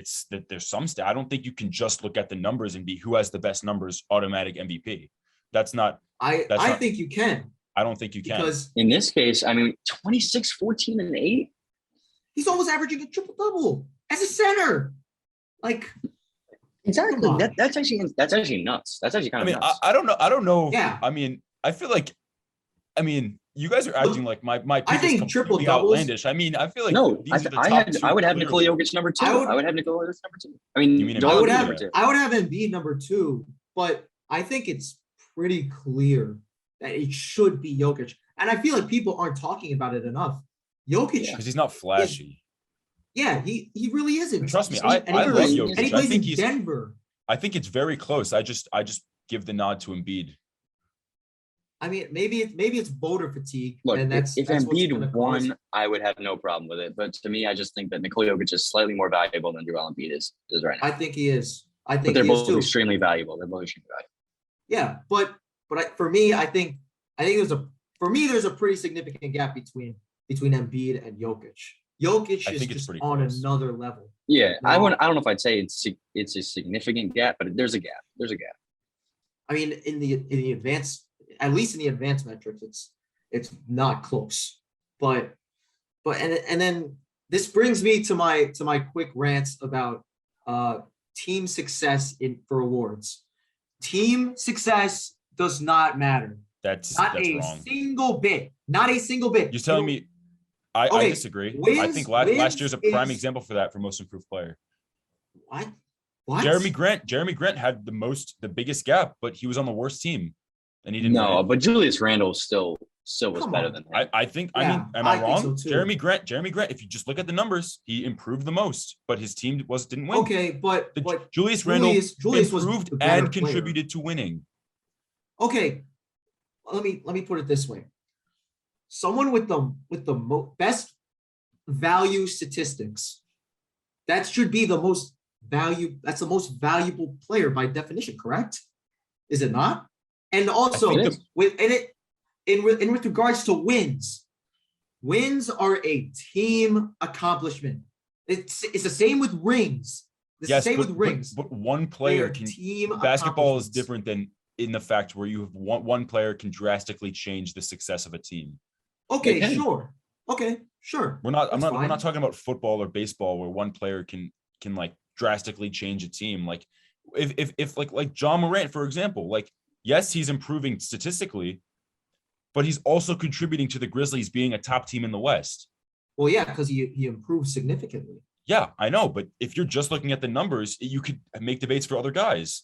Speaker 3: there's some stat. I don't think you can just look at the numbers and be who has the best numbers automatic MVP. That's not.
Speaker 2: I think you can.
Speaker 3: I don't think you can.
Speaker 2: Because
Speaker 1: In this case, I mean, 26, 14, and 8.
Speaker 2: he's almost averaging a triple double as a center. Like
Speaker 1: Exactly.
Speaker 2: Come on.
Speaker 1: That's actually nuts. That's actually kind of nuts.
Speaker 3: I don't know.
Speaker 2: Yeah.
Speaker 3: I mean, I feel like, you guys are acting like my pick
Speaker 2: I think
Speaker 3: is
Speaker 2: triple
Speaker 3: completely
Speaker 2: doubles-
Speaker 3: outlandish. I feel like
Speaker 1: No,
Speaker 3: these are the
Speaker 1: I
Speaker 3: top two
Speaker 1: would have Nikola
Speaker 3: clearly.
Speaker 1: Jokic number 2.
Speaker 2: I
Speaker 1: I would have Nikola Jokic number 2. I mean,
Speaker 3: You mean
Speaker 1: Joel
Speaker 2: I would
Speaker 3: Embiid
Speaker 1: Embiid
Speaker 2: have
Speaker 1: number 2.
Speaker 2: I would have Embiid number 2, but I think it's pretty clear that it should be Jokic. And I feel like people aren't talking about it enough. Jokic,
Speaker 3: Because he's not flashy.
Speaker 2: he really isn't.
Speaker 3: Trust me,
Speaker 2: And
Speaker 3: I
Speaker 2: he
Speaker 3: love
Speaker 2: plays-
Speaker 3: Jokic.
Speaker 2: And he
Speaker 3: I
Speaker 2: plays
Speaker 3: think
Speaker 2: in
Speaker 3: he's.
Speaker 2: Denver.
Speaker 3: I think it's very close. I just give the nod to Embiid.
Speaker 2: I mean, maybe it's voter fatigue.
Speaker 1: Look,
Speaker 2: and that's
Speaker 1: if
Speaker 2: what's gonna
Speaker 1: Embiid
Speaker 2: cause-
Speaker 1: won, I would have no problem with it. But to me, I just think that Nikola Jokic is slightly more valuable than Joel Embiid is right now.
Speaker 2: I think he is. I
Speaker 1: But
Speaker 2: think
Speaker 1: they're
Speaker 2: he is
Speaker 1: both
Speaker 2: too.
Speaker 1: extremely valuable. They're both extremely valuable.
Speaker 2: Yeah, but for me, I think there's a pretty significant gap between Embiid and Jokic. Jokic
Speaker 3: I
Speaker 2: is
Speaker 3: think it's
Speaker 2: just
Speaker 3: pretty
Speaker 2: on
Speaker 3: close.
Speaker 2: another level.
Speaker 1: Yeah, I
Speaker 2: No.
Speaker 1: don't know if I'd say it's a significant gap, but there's a gap. There's a gap.
Speaker 2: I mean, in the advanced, at least in the advanced metrics, it's not close. But and then this brings me to my quick rants about team success for awards. Team success does not matter.
Speaker 3: That's
Speaker 2: Not a
Speaker 3: wrong.
Speaker 2: single bit. Not a single bit.
Speaker 3: You're telling me. I
Speaker 2: Okay,
Speaker 3: disagree. I
Speaker 2: wins-
Speaker 3: think last year's a prime
Speaker 2: is-
Speaker 3: example for that for most improved player.
Speaker 2: What?
Speaker 3: Jeremy Grant had the biggest gap, but he was on the worst team, and he didn't.
Speaker 1: No,
Speaker 3: win.
Speaker 1: but Julius Randle still was
Speaker 2: Come
Speaker 1: better
Speaker 2: on.
Speaker 1: than him.
Speaker 3: I think.
Speaker 2: Yeah,
Speaker 3: am
Speaker 2: I
Speaker 3: I
Speaker 2: think
Speaker 3: wrong?
Speaker 2: so too.
Speaker 3: Jeremy Grant. If you just look at the numbers, he improved the most, but his team didn't win.
Speaker 2: Okay, but
Speaker 3: Julius Randle
Speaker 2: Julius was
Speaker 3: improved
Speaker 2: the better
Speaker 3: and
Speaker 2: player.
Speaker 3: contributed to winning.
Speaker 2: Okay, let me put it this way. Someone with the best value statistics, that should be the most value. That's the most valuable player by definition, correct? Is it not? And also
Speaker 3: think
Speaker 1: it is.
Speaker 2: with regards to wins are a team accomplishment. It's the same with rings. It's the same with rings.
Speaker 3: But one
Speaker 2: They
Speaker 3: player
Speaker 2: are
Speaker 3: can.
Speaker 2: team
Speaker 3: Basketball is
Speaker 2: accomplishments.
Speaker 3: different than in the fact where you have one player can drastically change the success of a team.
Speaker 2: Okay,
Speaker 1: They can.
Speaker 2: sure. Okay, sure.
Speaker 3: We're
Speaker 2: That's
Speaker 3: not
Speaker 2: fine.
Speaker 3: talking about football or baseball where one player can like drastically change a team. Like if like John Morant, for example, like yes, he's improving statistically, but he's also contributing to the Grizzlies being a top team in the West.
Speaker 2: Well, yeah, because he improved significantly.
Speaker 3: Yeah, I know, but if you're just looking at the numbers, you could make debates for other guys.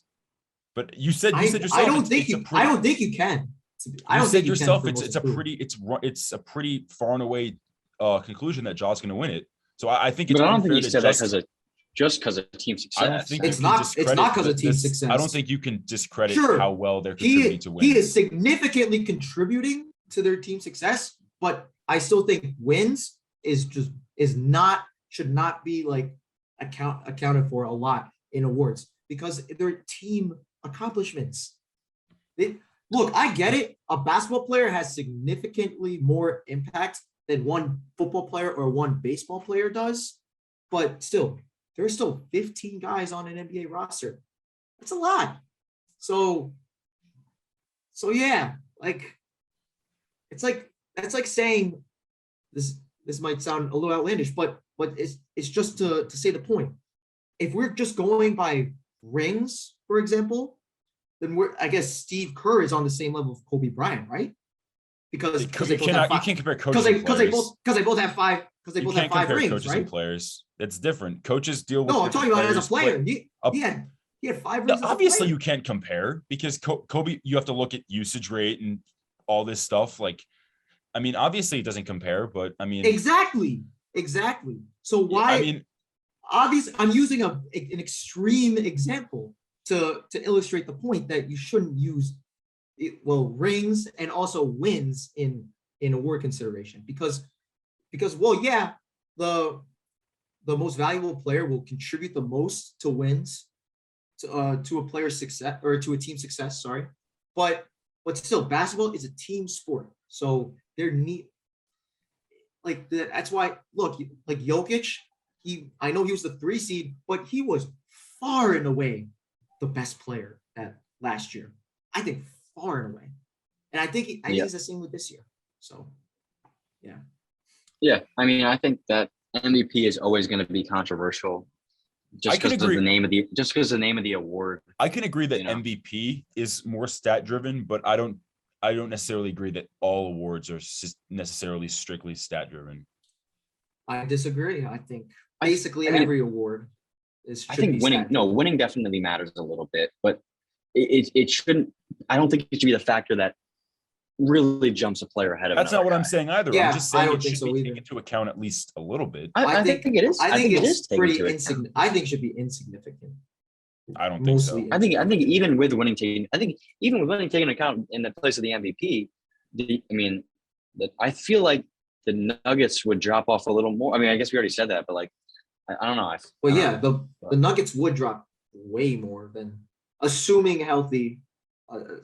Speaker 3: But you said yourself.
Speaker 2: I don't think you can. I don't think you can for most improved.
Speaker 3: It's a pretty far and away conclusion that Jaw's going to win it. So I think it's
Speaker 1: But I don't think
Speaker 3: unfair
Speaker 1: you
Speaker 3: to
Speaker 1: said that just because of team success.
Speaker 3: I don't think
Speaker 2: It's
Speaker 3: you can
Speaker 2: not- it's
Speaker 3: discredit
Speaker 2: not 'cause of
Speaker 3: this-
Speaker 2: team success.
Speaker 3: I don't think you can discredit
Speaker 2: Sure.
Speaker 3: how well they're contributing to win.
Speaker 2: He is significantly contributing to their team success, but I still think wins should not be like accounted for a lot in awards because they're team accomplishments. Look, I get it. A basketball player has significantly more impact than one football player or one baseball player does, but still, there's still 15 guys on an NBA roster. That's a lot. So yeah, like it's like that's like saying this might sound a little outlandish, but it's just to say the point. If we're just going by rings, for example, then I guess Steve Kerr is on the same level of Kobe Bryant, right? Because
Speaker 3: you can't compare coaches and
Speaker 2: because
Speaker 3: players.
Speaker 2: they both have five rings,
Speaker 3: coaches
Speaker 2: right?
Speaker 3: and players. It's different. Coaches deal with.
Speaker 2: No, I'm talking about as a player.
Speaker 3: But-
Speaker 2: He had 5 rings.
Speaker 3: Obviously, you can't compare because Kobe. You have to look at usage rate and all this stuff. Like, I mean, obviously, it doesn't compare, but I mean,
Speaker 2: exactly. So why?
Speaker 3: I mean,
Speaker 2: obviously, I'm using an extreme example to illustrate the point that you shouldn't use rings and also wins in award consideration because yeah, the most valuable player will contribute the most to wins to a player's success or to a team's success, sorry, but still, basketball is a team sport, so that's why, look, like Jokic, I know he was the 3 seed, but he was far and away the best player at last year. I think far and away. And I think he's the same with this year. So, yeah.
Speaker 1: Yeah, I mean, I think that MVP is always going to be controversial just because of the name of the award.
Speaker 3: I can agree that MVP is more stat driven, but I don't necessarily agree that all awards are necessarily strictly stat driven.
Speaker 2: I disagree. I think basically every award is.
Speaker 1: I think winning definitely matters a little bit, but it shouldn't. I don't think it should be the factor that really jumps a player ahead of.
Speaker 3: That's not what I'm saying either.
Speaker 2: Yeah,
Speaker 3: I'm just saying
Speaker 2: I don't
Speaker 3: it should
Speaker 2: think so
Speaker 3: be
Speaker 2: either.
Speaker 3: taken into account at least a little bit.
Speaker 1: I think it is.
Speaker 2: I think it's pretty
Speaker 1: insignificant.
Speaker 2: I think it should be insignificant.
Speaker 3: I don't think so.
Speaker 1: I think even with winning taken into account in the place of the MVP, I feel like the Nuggets would drop off a little more. I mean, I guess we already said that, but like, I don't know.
Speaker 2: The Nuggets would drop way more than assuming healthy.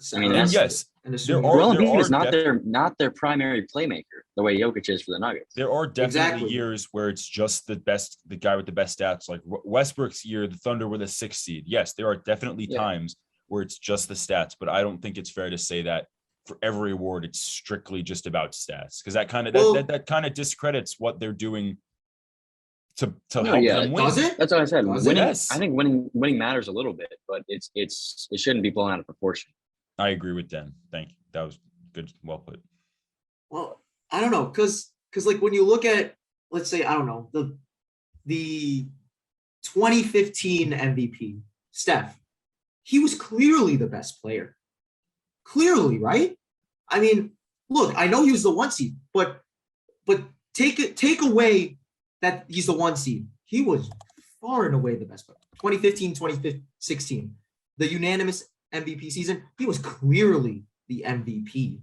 Speaker 3: Yes,
Speaker 1: Joel Embiid is not their primary playmaker the way Jokic is for the Nuggets.
Speaker 3: There are definitely years where it's just the guy with the best stats. Like Westbrook's year, the Thunder were the 6th seed. Yes, there are definitely times where it's just the stats, but I don't think it's fair to say that for every award it's strictly just about stats because that kind of discredits what they're doing to help them win.
Speaker 2: Does it?
Speaker 1: That's what I said. Winning,
Speaker 3: yes.
Speaker 1: I think winning matters a little bit, but it shouldn't be blown out of proportion.
Speaker 3: I agree with Dan. Thank you. That was good. Well put.
Speaker 2: Well, I don't know, because like when you look at, let's say, I don't know, the 2015 MVP, Steph, he was clearly the best player. Clearly, right? I mean, look, I know he was the 1 seed, but take away that he's the 1 seed. He was far and away the best player. 2015, 2016, the unanimous MVP season, he was clearly the MVP.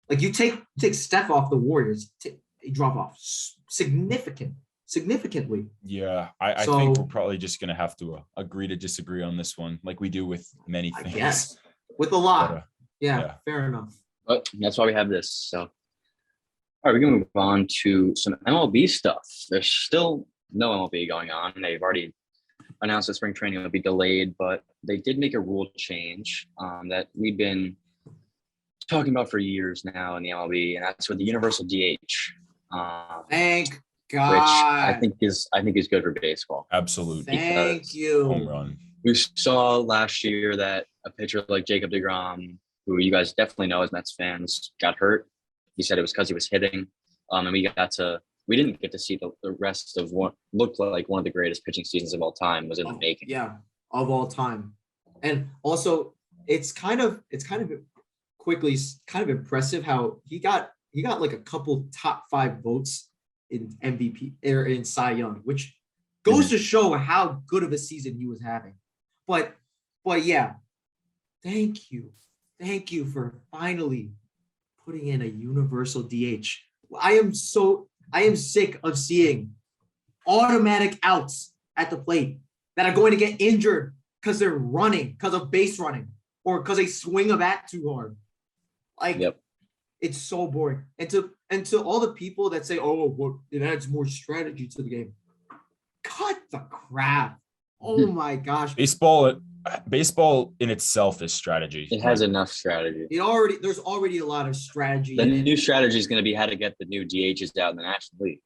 Speaker 2: Like you take Steph off the Warriors, they drop off significantly.
Speaker 3: Yeah, I think we're probably just gonna have to agree to disagree on this one, like we do with many things.
Speaker 2: Yes, with a lot.
Speaker 3: But,
Speaker 2: yeah, fair enough.
Speaker 1: But that's why we have this. So, all right, we're gonna move on to some MLB stuff. There's still no MLB going on. They've already announced that spring training will be delayed, but they did make a rule change that we've been talking about for years now in the MLB, and that's with the universal DH.
Speaker 2: Thank God.
Speaker 1: Which I think is good for baseball.
Speaker 3: Absolutely.
Speaker 2: Thank you.
Speaker 3: Home run.
Speaker 1: We saw last year that a pitcher like Jacob deGrom, who you guys definitely know as Mets fans, got hurt. He said it was because he was hitting, and we didn't get to see the rest of what looked like one of the greatest pitching seasons of all time was in the making.
Speaker 2: Yeah, of all time. And also it's kind of quickly kind of impressive how he got like a couple top 5 votes in MVP or in Cy Young, which goes to show how good of a season he was having. But yeah, thank you for finally putting in a universal DH. I am sick of seeing automatic outs at the plate that are going to get injured because they're running, because of base running, or because they swing a bat too hard. Like, It's so boring. And to all the people that say, oh, well, it adds more strategy to the game. Cut the crap. Oh my gosh.
Speaker 3: Baseball in itself is strategy.
Speaker 1: It has enough strategy.
Speaker 2: There's already a lot of strategy.
Speaker 1: The new strategy is going to be how to get the new DHs out in the National League.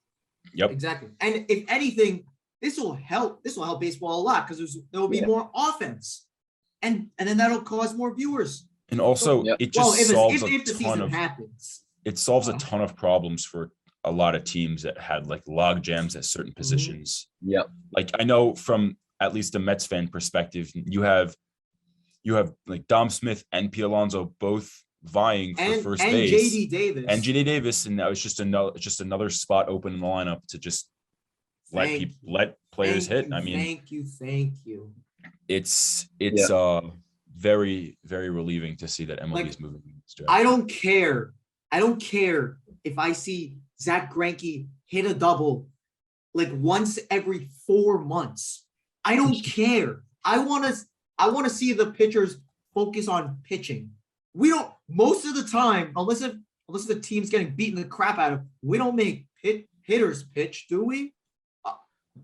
Speaker 3: Yep.
Speaker 2: Exactly. And if anything, this will help baseball a lot because there will be more offense. And then that'll cause more viewers.
Speaker 3: And also, it just solves
Speaker 2: if the season happens.
Speaker 3: It solves a ton of problems for a lot of teams that had like log jams at certain positions.
Speaker 1: Yep.
Speaker 3: Like I know from at least a Mets fan perspective, you have like Dom Smith and Pete Alonso both vying for first base. And JD Davis. And that was just another spot open in the lineup to just let players hit. I mean,
Speaker 2: thank you.
Speaker 3: It's very, very relieving to see that MLB is moving in this direction.
Speaker 2: I don't care if I see Zach Greinke hit a double like once every 4 months. I don't care. I want to see the pitchers focus on pitching. We don't, most of the time, unless the team's getting beaten the crap out of, we don't make hitters pitch, do we?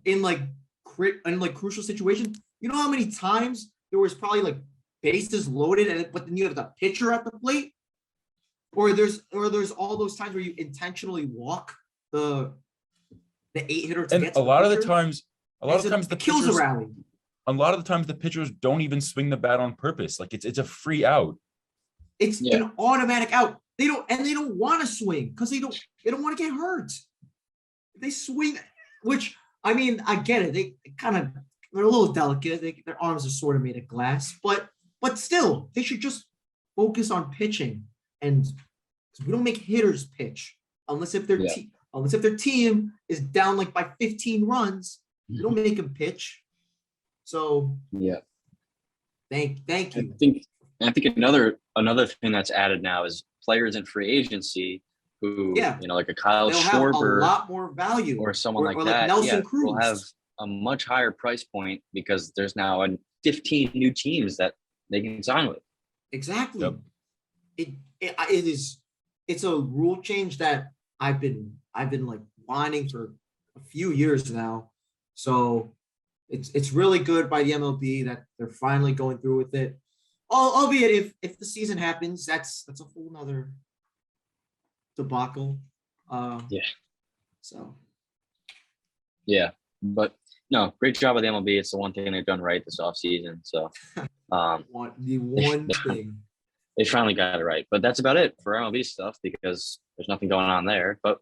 Speaker 2: In crucial situations. You know how many times there was probably like bases loaded, but then you have the pitcher at the plate, or there's all those times where you intentionally walk the 8-hitter to get to
Speaker 3: a lot of the times the
Speaker 2: kills a rally.
Speaker 3: A lot of the times the pitchers don't even swing the bat on purpose. Like it's a free out.
Speaker 2: It's an automatic out. They don't want to swing because they don't want to get hurt. They swing, which I mean, I get it. They're a little delicate. Their arms are sort of made of glass, but still, they should just focus on pitching. And we don't make hitters pitch unless if their team is down like by 15 runs. We don't make them pitch. So thank you.
Speaker 1: I think another thing that's added now is players in free agency who like a Kyle Schwarber,
Speaker 2: a lot more value,
Speaker 1: or someone like that.
Speaker 2: Nelson Cruz
Speaker 1: will have a much higher price point because there's now 15 new teams that they can sign with.
Speaker 2: Exactly.
Speaker 3: Yep.
Speaker 2: It's a rule change that I've been like whining for a few years now. So it's really good by the MLB that they're finally going through with it. Albeit if the season happens, that's a whole nother debacle. So.
Speaker 1: Yeah, but no, great job with the MLB. It's the one thing they've done right this offseason. So
Speaker 2: the one thing.
Speaker 1: They finally got it right. But that's about it for MLB stuff because there's nothing going on there. But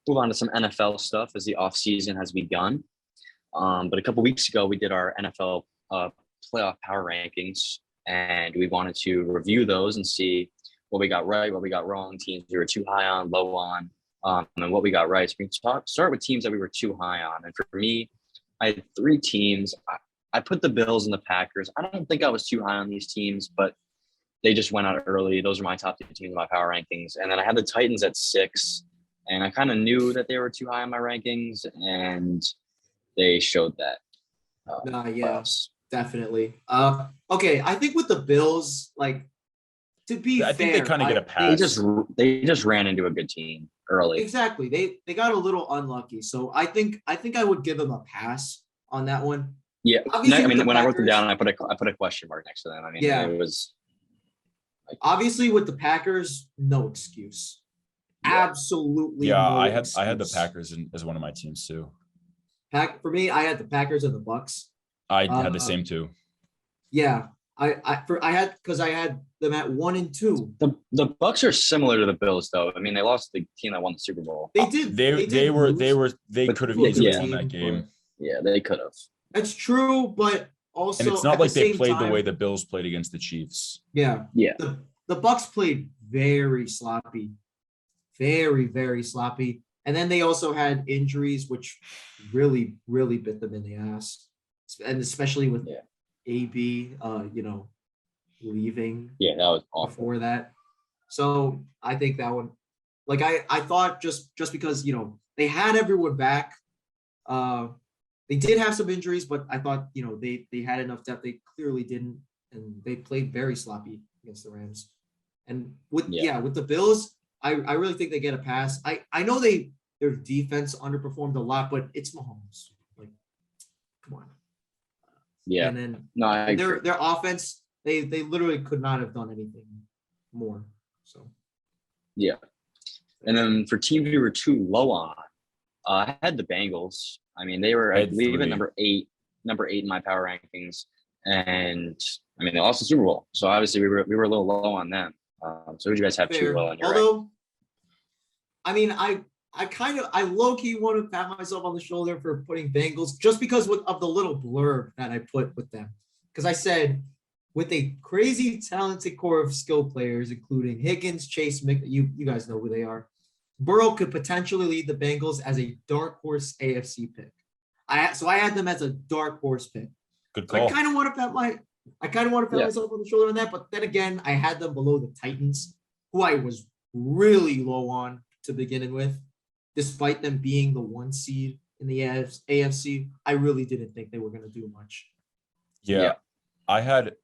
Speaker 1: move on to some NFL stuff as the offseason has begun. But a couple weeks ago, we did our NFL playoff power rankings, and we wanted to review those and see what we got right, what we got wrong, teams we were too high on, low on, and what we got right. So we can start with teams that we were too high on. And for me, I had 3 teams. I put the Bills and the Packers. I don't think I was too high on these teams, but they just went out early. Those are my top 2 teams in my power rankings. And then I had the Titans at 6, and I kind of knew that they were too high on my rankings, and they showed that.
Speaker 2: Definitely. Okay, I think with the Bills, like, to be fair,
Speaker 3: I think they kind of get a pass.
Speaker 1: They just ran into a good team early.
Speaker 2: Exactly. They got a little unlucky. So I think I would give them a pass on that one.
Speaker 1: Yeah. I mean, when I wrote them down, I put a question mark next to them. I mean, it was
Speaker 2: like, obviously with the Packers, no excuse. Absolutely.
Speaker 3: Yeah,
Speaker 2: no
Speaker 3: I
Speaker 2: excuse.
Speaker 3: had the Packers as one of my teams too.
Speaker 2: For me, I had the Packers and the Bucks.
Speaker 3: I had the same too.
Speaker 2: Yeah, I had them at 1 and 2.
Speaker 1: The Bucks are similar to the Bills, though. I mean, they lost the team that won the Super Bowl.
Speaker 2: They did.
Speaker 3: They could have easily won that game.
Speaker 1: Yeah, they could have.
Speaker 2: That's true, but also,
Speaker 3: and it's not like they played the way the Bills played against the Chiefs.
Speaker 2: Yeah. The Bucks played very sloppy, very, very sloppy. And then they also had injuries, which really, really bit them in the ass. And especially with AB, leaving.
Speaker 1: Yeah, that was awful.
Speaker 2: Before that. So I think that one, like I thought just because, they had everyone back. They did have some injuries, but I thought, they had enough depth. They clearly didn't. And they played very sloppy against the Rams. And with the Bills, I really think they get a pass. I know their defense underperformed a lot, but it's Mahomes. Like, come on.
Speaker 1: Yeah.
Speaker 2: And then
Speaker 1: No, I
Speaker 2: and
Speaker 1: agree.
Speaker 2: their offense, they literally could not have done anything more. So
Speaker 1: Yeah. And then for teams we were too low on, I had the Bengals. I mean, they were,
Speaker 3: I
Speaker 1: I
Speaker 3: had
Speaker 1: believe, at
Speaker 3: 3.
Speaker 1: number eight in my power rankings. And I mean, they lost the Super Bowl. So obviously we were a little low on them. So who did you guys have too
Speaker 2: fair.
Speaker 1: low on your rank?
Speaker 2: Although, I mean, I low key want to pat myself on the shoulder for putting Bengals just because of the little blurb that I put with them. Because I said, with a crazy talented core of skill players, including Higgins, Chase, you guys know who they are. Burrow could potentially lead the Bengals as a dark horse AFC pick. So I had them as a dark horse pick.
Speaker 3: Good
Speaker 2: So
Speaker 3: call.
Speaker 2: I kind of want to pat myself on the shoulder on that, but then again, I had them below the Titans, who I was really low on to begin with, despite them being the 1 seed in the AFC. I really didn't think they were going to do much.
Speaker 3: Yeah. I had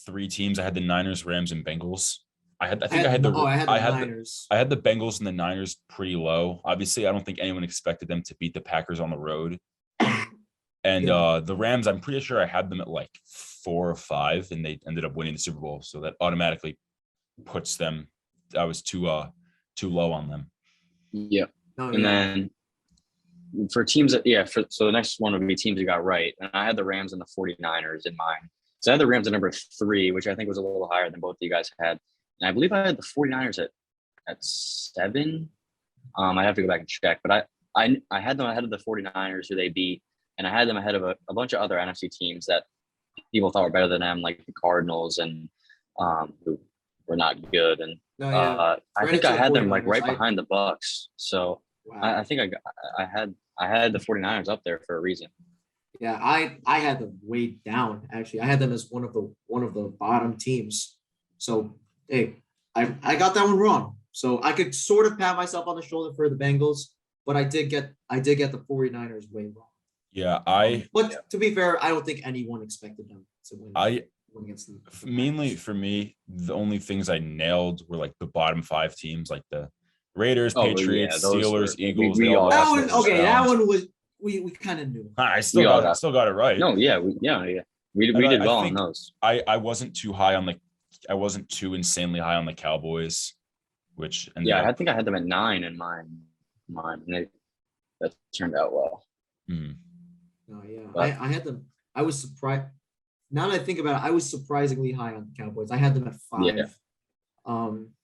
Speaker 3: 3 teams. I had the Niners, Rams, and Bengals. I had the
Speaker 2: Niners.
Speaker 3: I had the Bengals and the Niners pretty low. Obviously, I don't think anyone expected them to beat the Packers on the road. And the Rams, I'm pretty sure I had them at like 4 or 5, and they ended up winning the Super Bowl. So that automatically puts them. I was too low on them.
Speaker 1: Yeah.
Speaker 2: Oh,
Speaker 1: And then for teams that, so the next one would be teams you got right. And I had the Rams and the 49ers in mind. So I had the Rams at number 3, which I think was a little higher than both of you guys had. And I believe I had the 49ers at 7. I have to go back and check, but I had them ahead of the 49ers who they beat, and I had them ahead of a bunch of other NFC teams that people thought were better than them, like the Cardinals and who were not good. And I think I had them like right behind the Bucks. So wow. I think I had the 49ers up there for a reason.
Speaker 2: Yeah, I had them way down. Actually, I had them as one of the bottom teams. So hey, I got that one wrong. So I could sort of pat myself on the shoulder for the Bengals, but I did get the 49ers way wrong.
Speaker 3: Yeah,
Speaker 2: But to be fair, I don't think anyone expected them to win. Against them.
Speaker 3: Mainly for me, the only things I nailed were like the bottom 5 teams, like the Raiders, Patriots, Steelers, Eagles.
Speaker 2: That one was we kind of knew.
Speaker 3: I still got it right.
Speaker 1: No, we did well on those.
Speaker 3: I wasn't too high on I wasn't too insanely high on the Cowboys, which
Speaker 1: I think I had them at 9 in mine. And that turned out well.
Speaker 3: Mm-hmm.
Speaker 2: Oh yeah, but I had them. I was surprised. Now that I think about it, I was surprisingly high on the Cowboys. I had them at 5,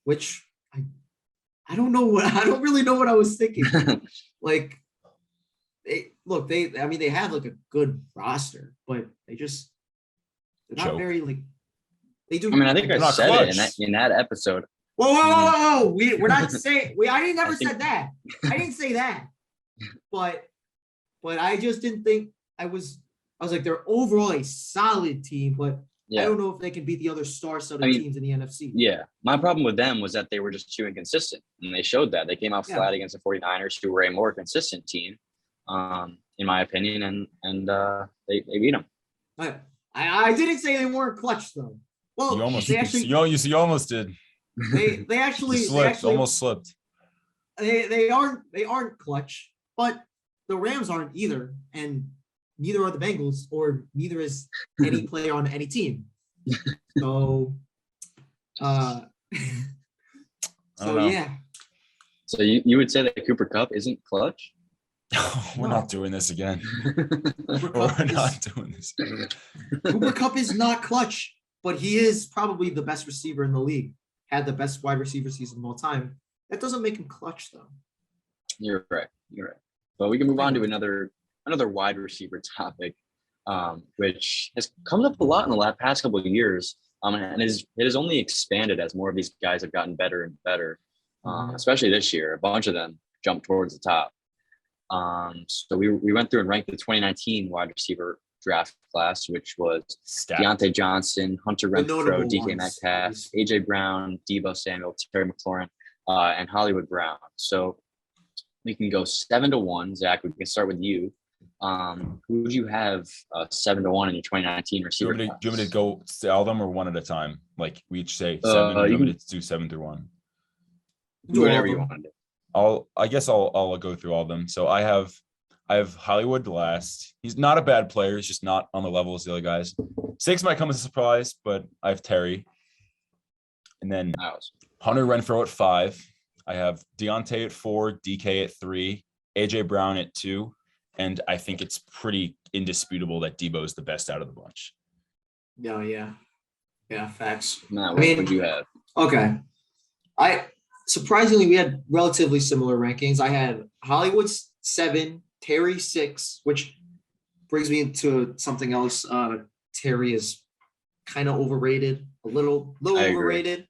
Speaker 2: which I don't know I don't really know what I was thinking. Like, they have like a good roster, but they're not very like. They do.
Speaker 1: I mean, I think I said it in that episode.
Speaker 2: Whoa! We're not saying. I didn't never said that. I didn't say that. But I just didn't think I was like, they're overall a solid team, but I don't know if they can beat the other star-studded teams in the NFC.
Speaker 1: Yeah. My problem with them was that they were just too inconsistent, and they showed that. They came out flat against the 49ers, who were a more consistent team, in my opinion, and they beat them.
Speaker 2: I didn't say they weren't clutch, though. Well,
Speaker 3: you almost did.
Speaker 2: They actually
Speaker 3: almost slipped.
Speaker 2: They aren't clutch, but the Rams aren't either, and neither are the Bengals, or neither is any player on any team. So,
Speaker 3: yeah.
Speaker 1: So you would say that Cooper Kupp isn't clutch?
Speaker 3: We're not doing this again. Cooper
Speaker 2: Kupp is not clutch, but he is probably the best receiver in the league. Had the best wide receiver season of all time. That doesn't make him clutch, though. You're right.
Speaker 1: But we can move on to another wide receiver topic, which has come up a lot in the past couple of years, and it has only expanded as more of these guys have gotten better and better, especially this year. A bunch of them jumped towards the top. So we went through and ranked the 2019 wide receiver draft class, which was Deontay Johnson, Hunter Renfrow, DK Metcalf, AJ Brown, Deebo Samuel, Terry McLaurin, and Hollywood Brown. So we can go 7-1. Zach, we can start with you. Who would you have 7-1 in your 2019 receiver class?
Speaker 3: Do you want me to go all them or one at a time? Like we each say 7, or you want me to do 7 through 1?
Speaker 2: Do all
Speaker 1: Whatever
Speaker 2: of
Speaker 1: you
Speaker 2: them.
Speaker 1: want to do.
Speaker 3: I'll go through all of them. So I have Hollywood last. He's not a bad player. He's just not on the level as the other guys. 6 might come as a surprise, but I have Terry. And then Hunter Renfroe at 5. I have Deontay at 4, DK at 3, AJ Brown at 2. And I think it's pretty indisputable that Debo is the best out of the bunch.
Speaker 2: Yeah, facts.
Speaker 1: Matt,
Speaker 2: I
Speaker 1: what
Speaker 2: mean-
Speaker 1: would you have?
Speaker 2: Okay. Surprisingly, we had relatively similar rankings. I had Hollywood 7, Terry 6, which brings me into something else. Terry is kind of overrated, a little
Speaker 1: I agree.
Speaker 2: overrated.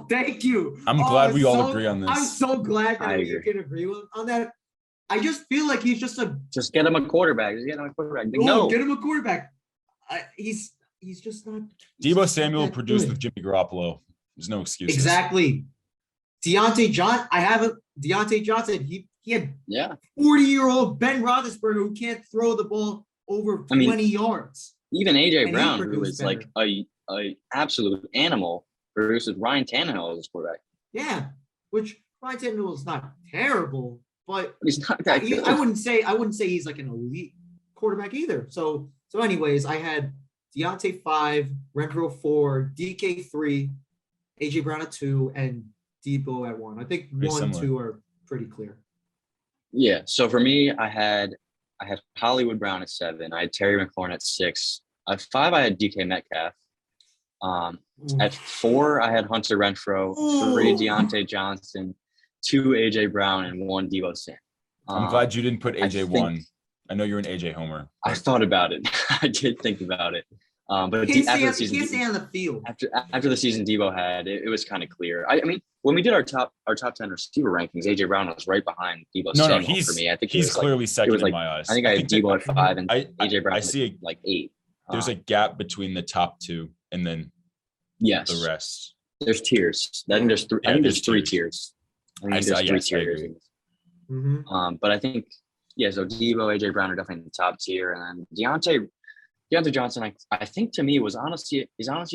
Speaker 2: Thank you.
Speaker 3: I'm glad we all agree on this.
Speaker 2: I'm so glad
Speaker 1: I
Speaker 2: that we
Speaker 1: agree.
Speaker 2: can agree on that. I just feel like he's just
Speaker 1: Just get him a quarterback. Just get him a quarterback.
Speaker 2: no, get him a quarterback. He's just not. he's
Speaker 3: Debo
Speaker 2: just not
Speaker 3: Samuel
Speaker 2: that
Speaker 3: produced
Speaker 2: good.
Speaker 3: with Jimmy Garoppolo. There's no excuses.
Speaker 2: Exactly. Deontay Johnson. He had
Speaker 1: Yeah.
Speaker 2: 40-year-old Ben Roethlisberger who can't throw the ball over 20 yards.
Speaker 1: Even AJ
Speaker 2: And he
Speaker 1: Brown, who
Speaker 2: produced
Speaker 1: is like a absolute animal, versus Ryan Tannehill as his quarterback.
Speaker 2: Yeah, which Ryan Tannehill is not terrible, but
Speaker 1: He's not that good.
Speaker 2: I wouldn't say he's like an elite quarterback either. So anyways, I had Deontay 5, Renfroe 4, DK 3, AJ Brown at 2, and Debo at 1. I think
Speaker 3: Pretty
Speaker 2: 1 and
Speaker 3: similar.
Speaker 2: 2 are pretty clear.
Speaker 1: Yeah. So for me, I had Hollywood Brown at 7. I had Terry McLaurin at 6. At 5, I had DK Metcalf. At 4, I had Hunter Renfroe, 3 Deontay Johnson, 2 AJ Brown, and 1 Debo Samuel.
Speaker 3: I'm glad you didn't put AJ
Speaker 1: think-
Speaker 3: 1. I know you're an AJ homer.
Speaker 1: I thought about it. I did think about it. But
Speaker 2: He
Speaker 1: after the
Speaker 2: can't
Speaker 1: season,
Speaker 2: stay on the field.
Speaker 1: after the season Debo had, it was kind of clear. I mean, when we did our top 10 receiver rankings, AJ Brown was right behind Debo
Speaker 3: No,
Speaker 1: Samuel
Speaker 3: he's
Speaker 1: for me. I think
Speaker 3: he's clearly second in
Speaker 1: like-
Speaker 3: my eyes.
Speaker 1: I think I had
Speaker 3: that
Speaker 1: Debo at 5 and AJ Brown
Speaker 3: I see
Speaker 1: at like 8.
Speaker 3: there's a gap between the top 2 and then
Speaker 1: yes.
Speaker 3: the rest.
Speaker 1: There's tiers. I think there's three.
Speaker 3: Yeah,
Speaker 1: I think there's
Speaker 3: there's
Speaker 1: 3 tiers. I think there's 3
Speaker 3: yes, I
Speaker 1: tiers.
Speaker 3: agree.
Speaker 2: Mm-hmm.
Speaker 1: But I think so Debo, AJ Brown are definitely in the top tier, and then Deontay Johnson. I think to me is honestly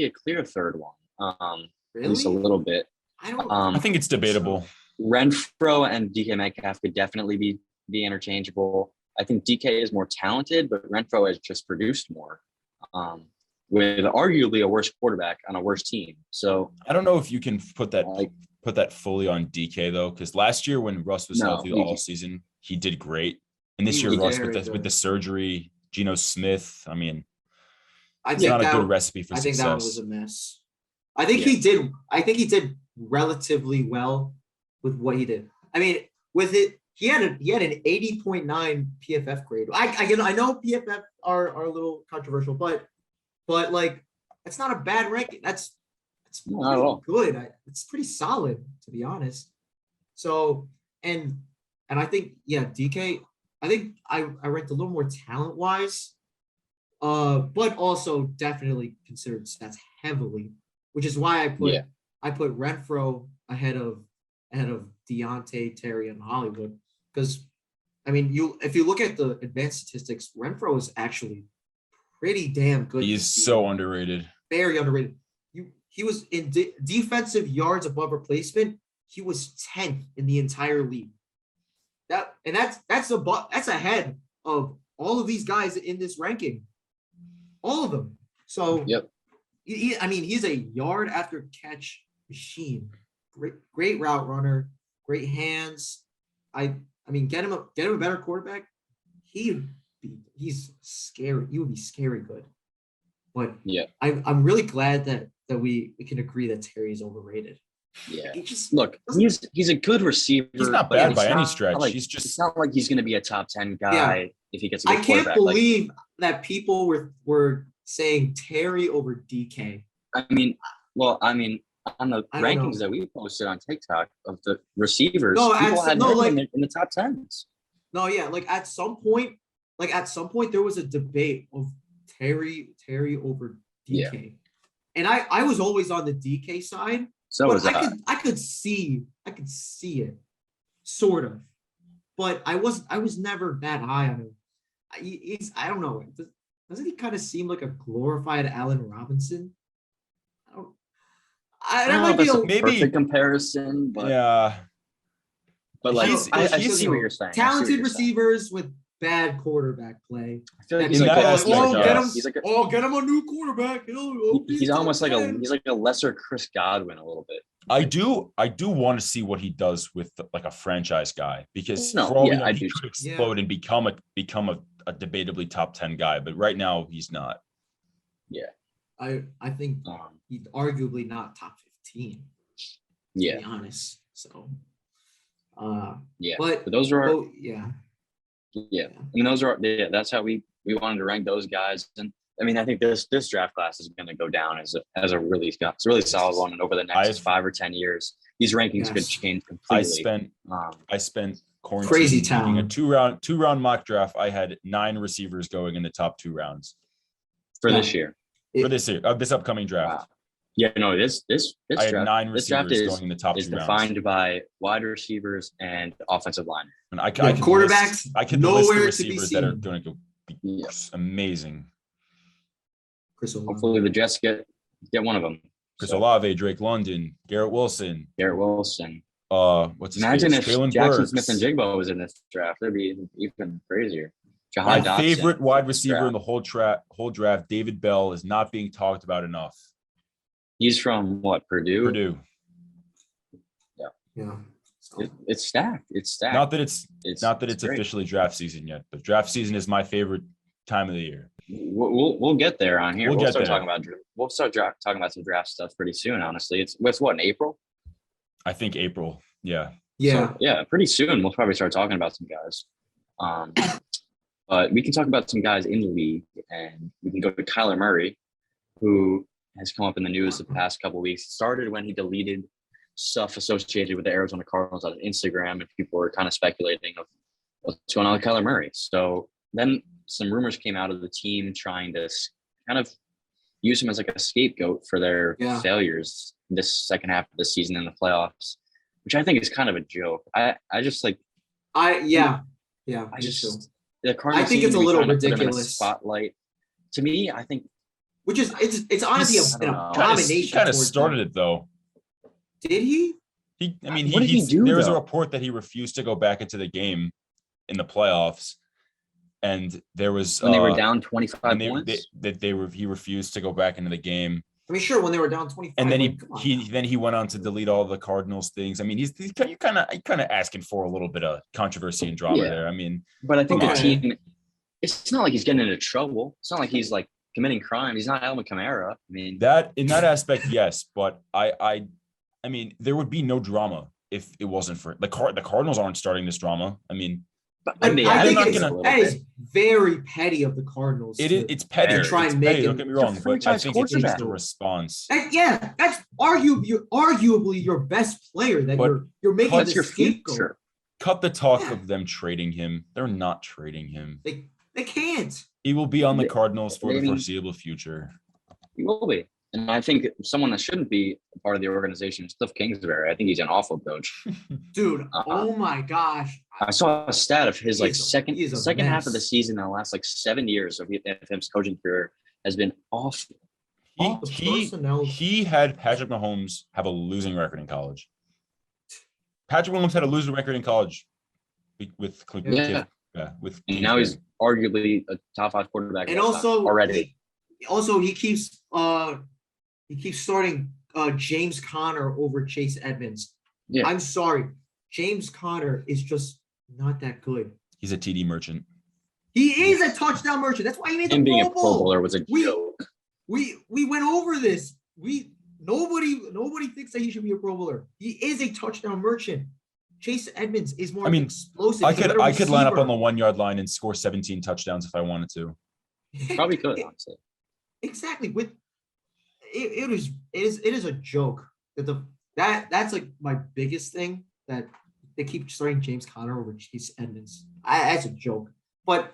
Speaker 1: a clear third one. At least a
Speaker 2: Really?
Speaker 1: little bit.
Speaker 2: I don't.
Speaker 3: I think it's debatable.
Speaker 1: Renfroe and DK Metcalf could definitely be interchangeable. I think DK is more talented, but Renfroe has just produced more. With arguably a worse quarterback on a worse team. So
Speaker 3: I don't know if you can put that
Speaker 1: like,
Speaker 3: fully on DK though, because last year when Russ was
Speaker 1: No,
Speaker 3: healthy
Speaker 1: you
Speaker 3: all
Speaker 1: can't.
Speaker 3: season, he did great. And this
Speaker 2: He
Speaker 3: year
Speaker 2: was
Speaker 3: Russ
Speaker 2: very
Speaker 3: with
Speaker 2: good.
Speaker 3: the surgery, Geno Smith, I mean,
Speaker 2: I
Speaker 3: it's
Speaker 2: think
Speaker 3: not a
Speaker 2: that
Speaker 3: good recipe for
Speaker 2: I think that one was
Speaker 3: success.
Speaker 2: a mess. I think he did. I think he did relatively well with what he did. I mean, with it, he had an 80.9 PFF grade. I know PFF are a little controversial, but like it's not a bad ranking. That's
Speaker 1: Not at all.
Speaker 2: good. It's pretty solid, to be honest. So and I think DK. I think I ranked a little more talent wise, but also definitely considered stats heavily, which is why I put Renfroe ahead of Deontay, Terry, and Hollywood. Because I mean, if you look at the advanced statistics, Renfroe is actually pretty damn good.
Speaker 3: He is so underrated.
Speaker 2: Very underrated. He was in defensive yards above replacement. He was 10th in the entire league. That's ahead of all of these guys in this ranking. All of them. So
Speaker 1: Yep.
Speaker 2: He's a yard after catch machine. Great route runner, great hands. I mean, get him a better quarterback. He's scary. He would be scary good. But
Speaker 1: Yeah.
Speaker 2: I'm really glad that we can agree that Terry is overrated.
Speaker 1: Yeah.
Speaker 2: He just
Speaker 1: Look, he's a good receiver.
Speaker 3: He's not
Speaker 1: but
Speaker 3: bad
Speaker 1: it's
Speaker 3: by any
Speaker 1: not
Speaker 3: stretch.
Speaker 1: like-
Speaker 3: He's
Speaker 1: It's
Speaker 3: just
Speaker 1: not like he's going to be a top 10 guy if he gets a good
Speaker 2: I can't
Speaker 1: quarterback.
Speaker 2: believe that people were saying Terry over DK.
Speaker 1: I mean, on the
Speaker 2: I don't
Speaker 1: rankings
Speaker 2: know.
Speaker 1: that we posted on TikTok of the receivers,
Speaker 2: No,
Speaker 1: people had him
Speaker 2: like-
Speaker 1: in the top 10s.
Speaker 2: No, yeah, like at some point there was a debate of Terry over DK. And I was always on the DK side.
Speaker 1: So
Speaker 2: But
Speaker 1: was I.
Speaker 2: I could see it, sort of, but I was never that high on him. I don't know. Doesn't he kind of seem like a glorified Allen Robinson?
Speaker 1: I
Speaker 2: that
Speaker 1: don't know
Speaker 2: might
Speaker 1: if
Speaker 2: be
Speaker 1: it's a
Speaker 3: maybe-
Speaker 1: perfect comparison, but
Speaker 3: Yeah,
Speaker 1: like
Speaker 3: He's-
Speaker 1: I
Speaker 2: he's-
Speaker 1: see what you're saying. I see what
Speaker 2: talented
Speaker 1: you're saying.
Speaker 2: receivers with bad quarterback play.
Speaker 1: I feel like
Speaker 2: That's
Speaker 1: he's
Speaker 3: In
Speaker 1: like
Speaker 3: that
Speaker 1: a,
Speaker 3: aspect,
Speaker 1: he's like a,
Speaker 2: get him a new quarterback.
Speaker 1: he's almost like a lesser Chris Godwin a little bit.
Speaker 3: I do want to see what he does with like a franchise guy, because
Speaker 1: No,
Speaker 3: for all we
Speaker 1: yeah,
Speaker 3: know,
Speaker 1: I
Speaker 3: he
Speaker 1: do.
Speaker 3: could explode and become a debatably top 10 guy, but right now he's not.
Speaker 2: I think he's arguably not top 15.
Speaker 1: Yeah,
Speaker 2: To be honest. So
Speaker 1: yeah.
Speaker 2: but
Speaker 1: those are our,
Speaker 2: yeah.
Speaker 1: yeah. I mean, those are that's how we wanted to rank those guys. And I mean, I think this draft class is going to go down as a really solid one. And over the next 5 or 10 years, these rankings could change completely.
Speaker 3: I spent quarantine
Speaker 2: Crazy
Speaker 3: taking a
Speaker 2: town.
Speaker 3: two round mock draft. I had 9 receivers going in the top 2 rounds
Speaker 1: for this year.
Speaker 3: For this year, this upcoming draft.
Speaker 1: Wow. Yeah, no, this
Speaker 3: I had
Speaker 1: draft,
Speaker 3: 9
Speaker 1: this draft
Speaker 3: receivers going in the top 2
Speaker 1: is
Speaker 3: rounds.
Speaker 1: defined by wide receivers and offensive line.
Speaker 3: And I
Speaker 2: Yeah,
Speaker 3: could
Speaker 2: quarterbacks,
Speaker 3: I could list the
Speaker 2: nowhere to be
Speaker 3: receivers that are
Speaker 2: seen.
Speaker 3: going to be amazing.
Speaker 2: Chris Olave.
Speaker 1: Hopefully the Jets get one of them.
Speaker 3: Chris Olave, Drake London, Garrett Wilson. What's his
Speaker 1: Imagine
Speaker 3: face?
Speaker 1: if
Speaker 3: Traylon
Speaker 1: Jackson
Speaker 3: Burks.
Speaker 1: Smith and Jigbo was in this draft. That'd be even crazier.
Speaker 3: My
Speaker 1: Jahan Dotson
Speaker 3: favorite wide
Speaker 1: this
Speaker 3: receiver
Speaker 1: draft.
Speaker 3: in the whole draft, David Bell, is not being talked about enough.
Speaker 1: He's from what, Purdue?
Speaker 3: Purdue.
Speaker 2: Yeah. So,
Speaker 1: It's stacked. It's stacked.
Speaker 3: Not that it's
Speaker 1: great.
Speaker 3: officially draft season yet, but draft season is my favorite time of the year.
Speaker 1: We'll get there on here.
Speaker 3: We'll get
Speaker 1: start
Speaker 3: there.
Speaker 1: talking about some draft stuff pretty soon. Honestly, it's what in April.
Speaker 3: I think April. Yeah.
Speaker 2: yeah.
Speaker 1: So, yeah, pretty soon we'll probably start talking about some guys. But we can talk about some guys in the league, and we can go to Kyler Murray, who has come up in the news the past couple of weeks. It started when he deleted stuff associated with the Arizona Cardinals on Instagram, and people were kind of speculating of what's going on with Kyler Murray. So then some rumors came out of the team trying to kind of use him as like a scapegoat for their failures this second half of the season in the playoffs, which I think is kind of a joke. I just like
Speaker 2: I
Speaker 1: just the Cardinals
Speaker 2: I think
Speaker 1: seem
Speaker 2: it's
Speaker 1: to
Speaker 2: a
Speaker 1: be
Speaker 2: little
Speaker 1: trying to put him in a
Speaker 2: ridiculous.
Speaker 1: spotlight. To me, I think
Speaker 2: which is it's honestly
Speaker 1: I don't
Speaker 2: an
Speaker 1: know.
Speaker 2: abomination.
Speaker 3: He kind of
Speaker 2: towards
Speaker 3: started
Speaker 2: them.
Speaker 3: it though.
Speaker 2: Did he?
Speaker 1: What did he do,
Speaker 3: there was a
Speaker 1: though?
Speaker 3: report that he refused to go back into the game in the playoffs, and there was
Speaker 1: when they were down 25
Speaker 3: when
Speaker 1: points.
Speaker 3: he refused to go back into the game,
Speaker 2: I mean, sure, when they were down 25.
Speaker 3: and then
Speaker 2: like,
Speaker 3: he went on to delete all the Cardinals things. I mean, he's kind of asking for a little bit of controversy and drama there. I mean,
Speaker 1: But I think the
Speaker 2: Okay.
Speaker 1: team, it's not like he's getting into trouble. It's not like he's like committing crime. He's not Alvin Kamara. I mean,
Speaker 3: that in that aspect, yes, but I mean, there would be no drama if it wasn't for the Cardinals aren't starting this drama. I mean,
Speaker 1: but
Speaker 2: I
Speaker 1: they
Speaker 2: think
Speaker 1: added
Speaker 3: not
Speaker 2: it's,
Speaker 3: gonna-
Speaker 1: a little
Speaker 2: that
Speaker 1: bit.
Speaker 2: is very petty of the Cardinals.
Speaker 3: it's petty.
Speaker 1: Very.
Speaker 2: Try
Speaker 3: It's
Speaker 2: and make
Speaker 3: petty,
Speaker 2: him-
Speaker 3: don't get me wrong,
Speaker 1: It's a
Speaker 3: but I
Speaker 1: franchise
Speaker 3: think it's just
Speaker 1: quarterback.
Speaker 3: a response.
Speaker 2: That's arguably your best player that
Speaker 3: But
Speaker 2: you're making
Speaker 1: That's
Speaker 2: the
Speaker 1: your
Speaker 2: scapegoat.
Speaker 1: future.
Speaker 3: Cut the talk
Speaker 2: Yeah.
Speaker 3: of them trading him. They're not trading him.
Speaker 2: They can't.
Speaker 3: He will be on the
Speaker 1: They-
Speaker 3: Cardinals for the
Speaker 1: maybe-
Speaker 3: foreseeable future.
Speaker 1: He will be. And I think someone that shouldn't be a part of the organization is Cliff Kingsbury. I think he's an awful coach.
Speaker 2: Dude, oh my gosh.
Speaker 1: I saw a stat of his
Speaker 2: He
Speaker 1: like
Speaker 2: is a-
Speaker 1: second
Speaker 2: he is a
Speaker 1: second half of the
Speaker 2: mess.
Speaker 1: season in the last like 7 years of his coaching career has been awful.
Speaker 2: All the personnel-
Speaker 3: He had Patrick Mahomes have a losing record in college. Patrick Mahomes had a losing record in college with
Speaker 1: Yeah.
Speaker 3: with
Speaker 1: And now he's arguably a top 5 quarterback.
Speaker 2: And
Speaker 1: of all time
Speaker 2: also
Speaker 1: already.
Speaker 2: he keeps starting James Conner over Chase Edmonds.
Speaker 1: Yeah.
Speaker 2: I'm sorry. James Conner is just not that good.
Speaker 3: He's a TD merchant.
Speaker 2: He is a touchdown merchant. That's why he made the
Speaker 1: Him being a
Speaker 2: Pro
Speaker 1: Pro
Speaker 2: Bowl.
Speaker 1: Bowler was a
Speaker 2: We-
Speaker 1: joke.
Speaker 2: We went over this. Nobody thinks that he should be a Pro Bowler. He is a touchdown merchant. Chase Edmonds is more explosive.
Speaker 3: I
Speaker 2: He's a better
Speaker 3: could line up on the
Speaker 2: receiver.
Speaker 3: 1 yard line and score 17 touchdowns if I wanted to.
Speaker 1: Probably could, honestly.
Speaker 2: Exactly. It is a joke that's like my biggest thing, that they keep starting James Conner over Chase Edmonds. That's a joke. But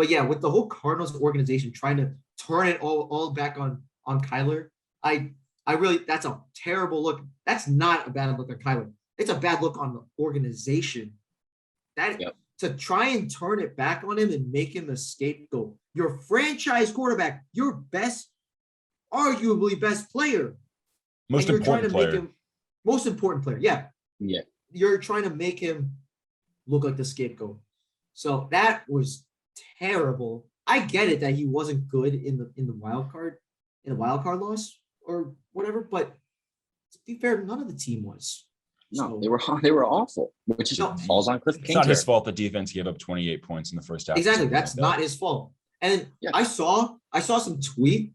Speaker 2: yeah, with the whole Cardinals organization trying to turn it all back on Kyler, I really, that's a terrible look. That's not a bad look on Kyler. It's a bad look on the organization. To try and turn it back on him and make him the scapegoat. Your franchise quarterback, your arguably best player,
Speaker 3: Most
Speaker 2: and you're trying to
Speaker 3: important
Speaker 2: make
Speaker 3: player.
Speaker 2: him most important player. Yeah,
Speaker 1: Yeah.
Speaker 2: you're trying to make him look like the scapegoat. So that was terrible. I get it that he wasn't good in the wild card loss or whatever, but to be fair, none of the team was.
Speaker 1: No,
Speaker 2: So,
Speaker 1: they were awful, which is falls on Cliff
Speaker 3: It's not his
Speaker 1: Kingsbury.
Speaker 3: fault the defense gave up 28 points in the first half.
Speaker 2: exactly. That's not his fault. And
Speaker 1: Yeah.
Speaker 2: I saw some tweet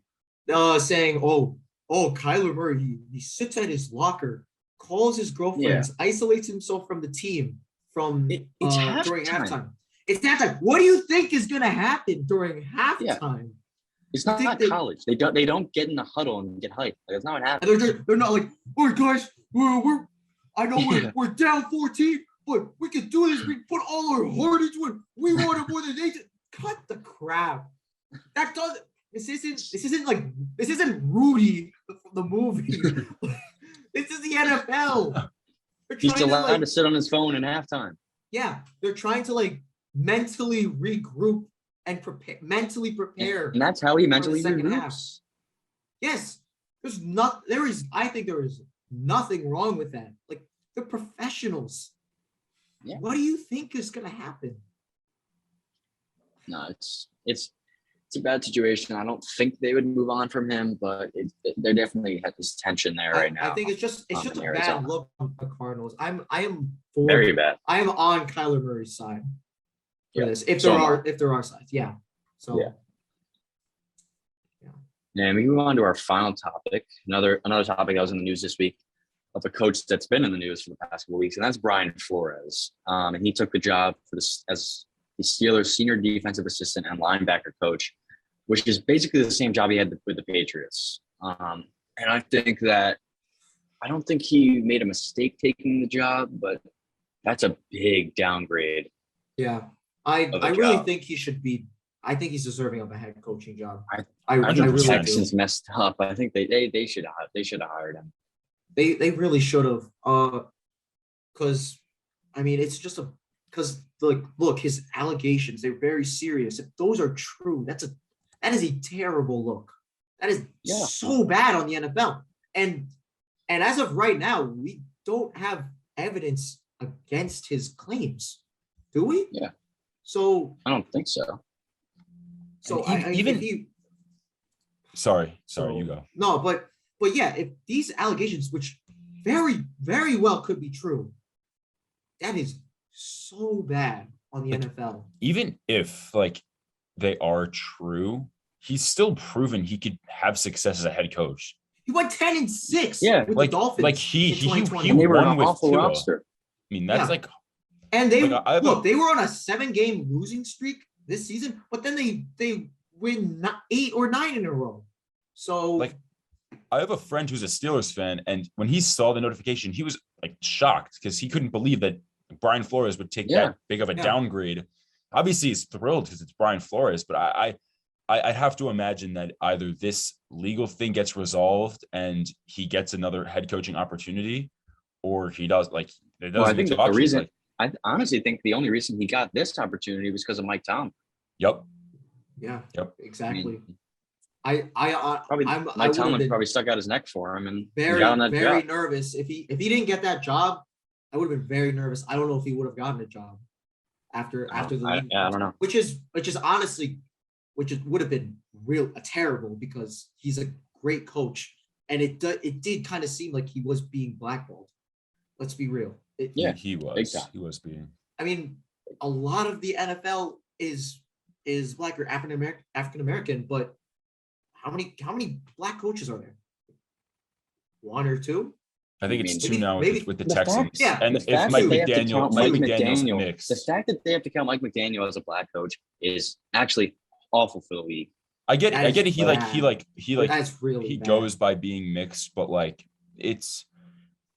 Speaker 2: saying, oh, Kyler Murray, he sits at his locker, calls his girlfriends, isolates himself from the team during halftime. It's halftime. What do you think is gonna happen during halftime?
Speaker 1: It's not college. They don't get in the huddle and get hyped. Like, that's not what happens.
Speaker 2: And they're not like, all right, guys, we're down 14, but we can do this. We put all our heart into it. We want it more than they did. Cut the crap. That doesn't. This isn't Rudy the movie. This is the NFL.
Speaker 1: He's allowed to sit on his phone in halftime.
Speaker 2: Yeah, they're trying to mentally regroup and prepare.
Speaker 1: And that's how he mentally
Speaker 2: second half.
Speaker 1: regroups.
Speaker 2: Yes, I think there is nothing wrong with that. Like, they're professionals.
Speaker 1: Yeah.
Speaker 2: What do you think is gonna happen?
Speaker 1: No, it's a bad situation. I don't think they would move on from him, but they definitely have this tension there right now.
Speaker 2: I think it's just a bad look on the Cardinals. I am
Speaker 1: very bad.
Speaker 2: I am on Kyler Murray's side for this. If there are sides, yeah. So
Speaker 1: yeah. And we move on to our final topic. Another topic that was in the news this week of a coach that's been in the news for the past couple of weeks, and that's Brian Flores. And he took the job as the Steelers' senior defensive assistant and linebacker coach, which is basically the same job he had with the Patriots. And I don't think he made a mistake taking the job, but that's a big downgrade.
Speaker 2: Yeah, I really think he should be. I think he's deserving of a head coaching job. I really do.
Speaker 1: Texans messed up. I think they should have hired him.
Speaker 2: They really should have. Because I mean, it's just because look, his allegations, they're very serious. If those are true, that is a terrible look. That is so bad on the NFL. And as of right now, we don't have evidence against his claims, do we?
Speaker 1: Yeah.
Speaker 2: So
Speaker 1: I don't think so.
Speaker 2: So
Speaker 3: sorry, you go.
Speaker 2: No, but yeah, if these allegations, which very, very well could be true, that is so bad on the NFL.
Speaker 3: Even if they are true, he's still proven he could have success as a head coach.
Speaker 2: He went 10-6 with the Dolphins.
Speaker 3: He
Speaker 1: were
Speaker 3: won
Speaker 1: an
Speaker 3: with
Speaker 1: awful
Speaker 3: Tua.
Speaker 1: roster.
Speaker 3: I mean, that's
Speaker 2: and they were on a 7-game losing streak this season, but then they win 8 or 9 in a row. So
Speaker 3: I have a friend who's a Steelers fan, and when he saw the notification, he was shocked because he couldn't believe that Brian Flores would take that big of a downgrade. Obviously, he's thrilled because it's Brian Flores, but I have to imagine that either this legal thing gets resolved and he gets another head coaching opportunity, or he does I
Speaker 1: think the reason. I honestly think the only reason he got this opportunity was because of Mike Tomlin.
Speaker 3: Yep.
Speaker 2: Yeah.
Speaker 3: Yep.
Speaker 2: Exactly.
Speaker 1: Mike Tomlin probably stuck out his neck for him and
Speaker 2: very
Speaker 1: got on that
Speaker 2: very
Speaker 1: job.
Speaker 2: nervous. If he didn't get that job, I would have been very nervous. I don't know if he would have gotten a job after the league.
Speaker 1: I don't know.
Speaker 2: Which honestly, would have been terrible because he's a great coach, and it did kind of seem like he was being blackballed. Let's be real.
Speaker 3: He was being.
Speaker 2: I mean, a lot of the NFL is Black or African American, but how many Black coaches are there? 1 or 2?
Speaker 3: I think it's 2 now with the
Speaker 1: the
Speaker 3: Texans.
Speaker 1: fact-
Speaker 3: And
Speaker 1: the
Speaker 3: if
Speaker 1: fact
Speaker 3: Mike
Speaker 1: that they have to count
Speaker 3: McDaniel's
Speaker 1: McDaniel,
Speaker 3: mixed.
Speaker 1: the fact that they have to count Mike McDaniel as a Black coach is actually awful for the league.
Speaker 3: I get it. He
Speaker 2: That's really
Speaker 3: he
Speaker 2: bad.
Speaker 3: goes by being mixed, but it's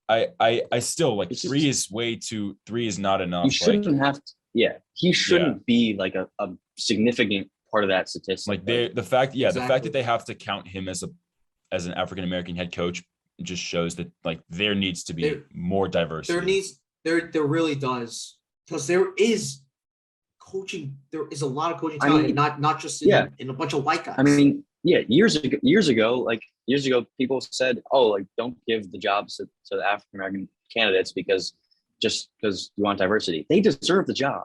Speaker 3: I still 3 is way too 3 is not enough.
Speaker 1: You shouldn't have to. Yeah, he shouldn't be a significant part of that statistic.
Speaker 3: The fact that they have to count him as an African American head coach just shows that there needs to be more diversity.
Speaker 2: There really does, because there is a lot of coaching talent, not just in a bunch of white guys.
Speaker 1: I mean, yeah, years ago, people said, "Oh, like don't give the jobs to the African American candidates just because you want diversity." They deserve the job.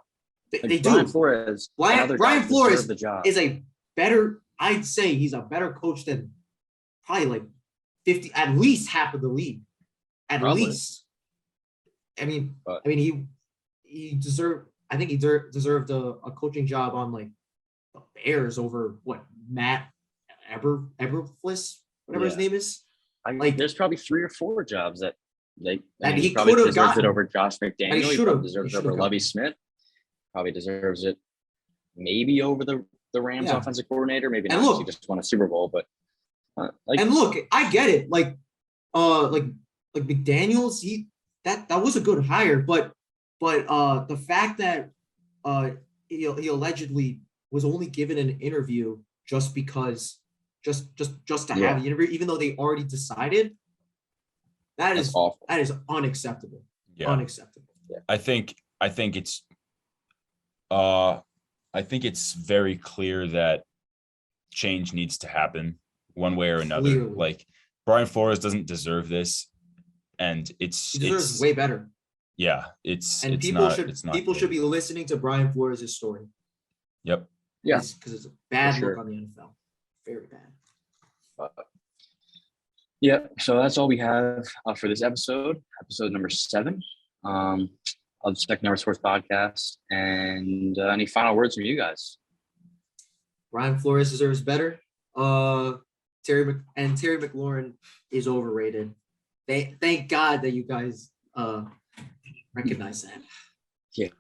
Speaker 1: Like
Speaker 2: They
Speaker 1: Brian
Speaker 2: do.
Speaker 1: Flores, and
Speaker 2: Brian
Speaker 1: other guys
Speaker 2: Flores
Speaker 1: deserve the job.
Speaker 2: is a better. I'd say he's a better coach than probably like 50, at least half of the league. At
Speaker 1: Probably.
Speaker 2: least. I mean, he deserved. I think he deserved a coaching job on like the Bears over what Matt Eberflus, whatever his name is.
Speaker 1: There's probably 3 or 4 jobs that
Speaker 2: he
Speaker 1: probably
Speaker 2: could have
Speaker 1: deserves it
Speaker 2: gotten
Speaker 1: over Josh McDaniel. He probably deserves it over Lovie
Speaker 2: gotten.
Speaker 1: Smith. Probably deserves it maybe over the Rams offensive coordinator. Maybe not. He just won a Super Bowl, but
Speaker 2: and look, I get it. Like McDaniels, that was a good hire, but the fact that he allegedly was only given an interview just because just to have the interview, even though they already decided, that's awful. That is unacceptable.
Speaker 3: Yeah.
Speaker 2: Unacceptable.
Speaker 3: Yeah. I think it's very clear that change needs to happen one way or another.
Speaker 2: Clearly.
Speaker 3: Like Brian Flores doesn't deserve this, and
Speaker 2: he deserves way better.
Speaker 3: Yeah, people
Speaker 2: should be listening to Brian Flores' story.
Speaker 3: Yep.
Speaker 1: Yeah,
Speaker 2: because it's a bad look on the NFL. Very bad.
Speaker 1: Yeah, so that's all we have for this episode number 7 of the Second Number Sports Podcast. And any final words from you guys?
Speaker 2: Brian Flores deserves better. Terry McLaurin is overrated. Thank God that you guys recognize that.
Speaker 1: Yeah.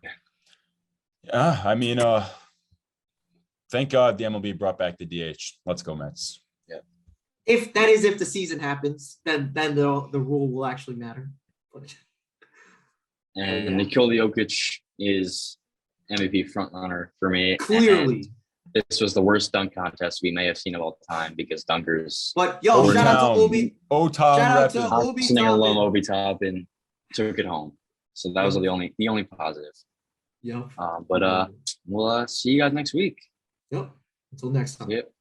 Speaker 3: I mean, thank God the MLB brought back the DH. Let's go Mets.
Speaker 1: Yeah.
Speaker 2: If the season happens, then the rule will actually matter.
Speaker 1: And Nikola Jokic is MVP frontrunner for me.
Speaker 2: Clearly.
Speaker 1: And this was the worst dunk contest we may have seen of all time because dunkers.
Speaker 2: But shout out to Obi.
Speaker 3: Shout
Speaker 2: out to Obi Toppin.
Speaker 1: Obi Toppin took it home. So that was the only positive.
Speaker 2: Yeah.
Speaker 1: But we'll see you guys next week.
Speaker 2: Yep. Until next time.
Speaker 1: Yep.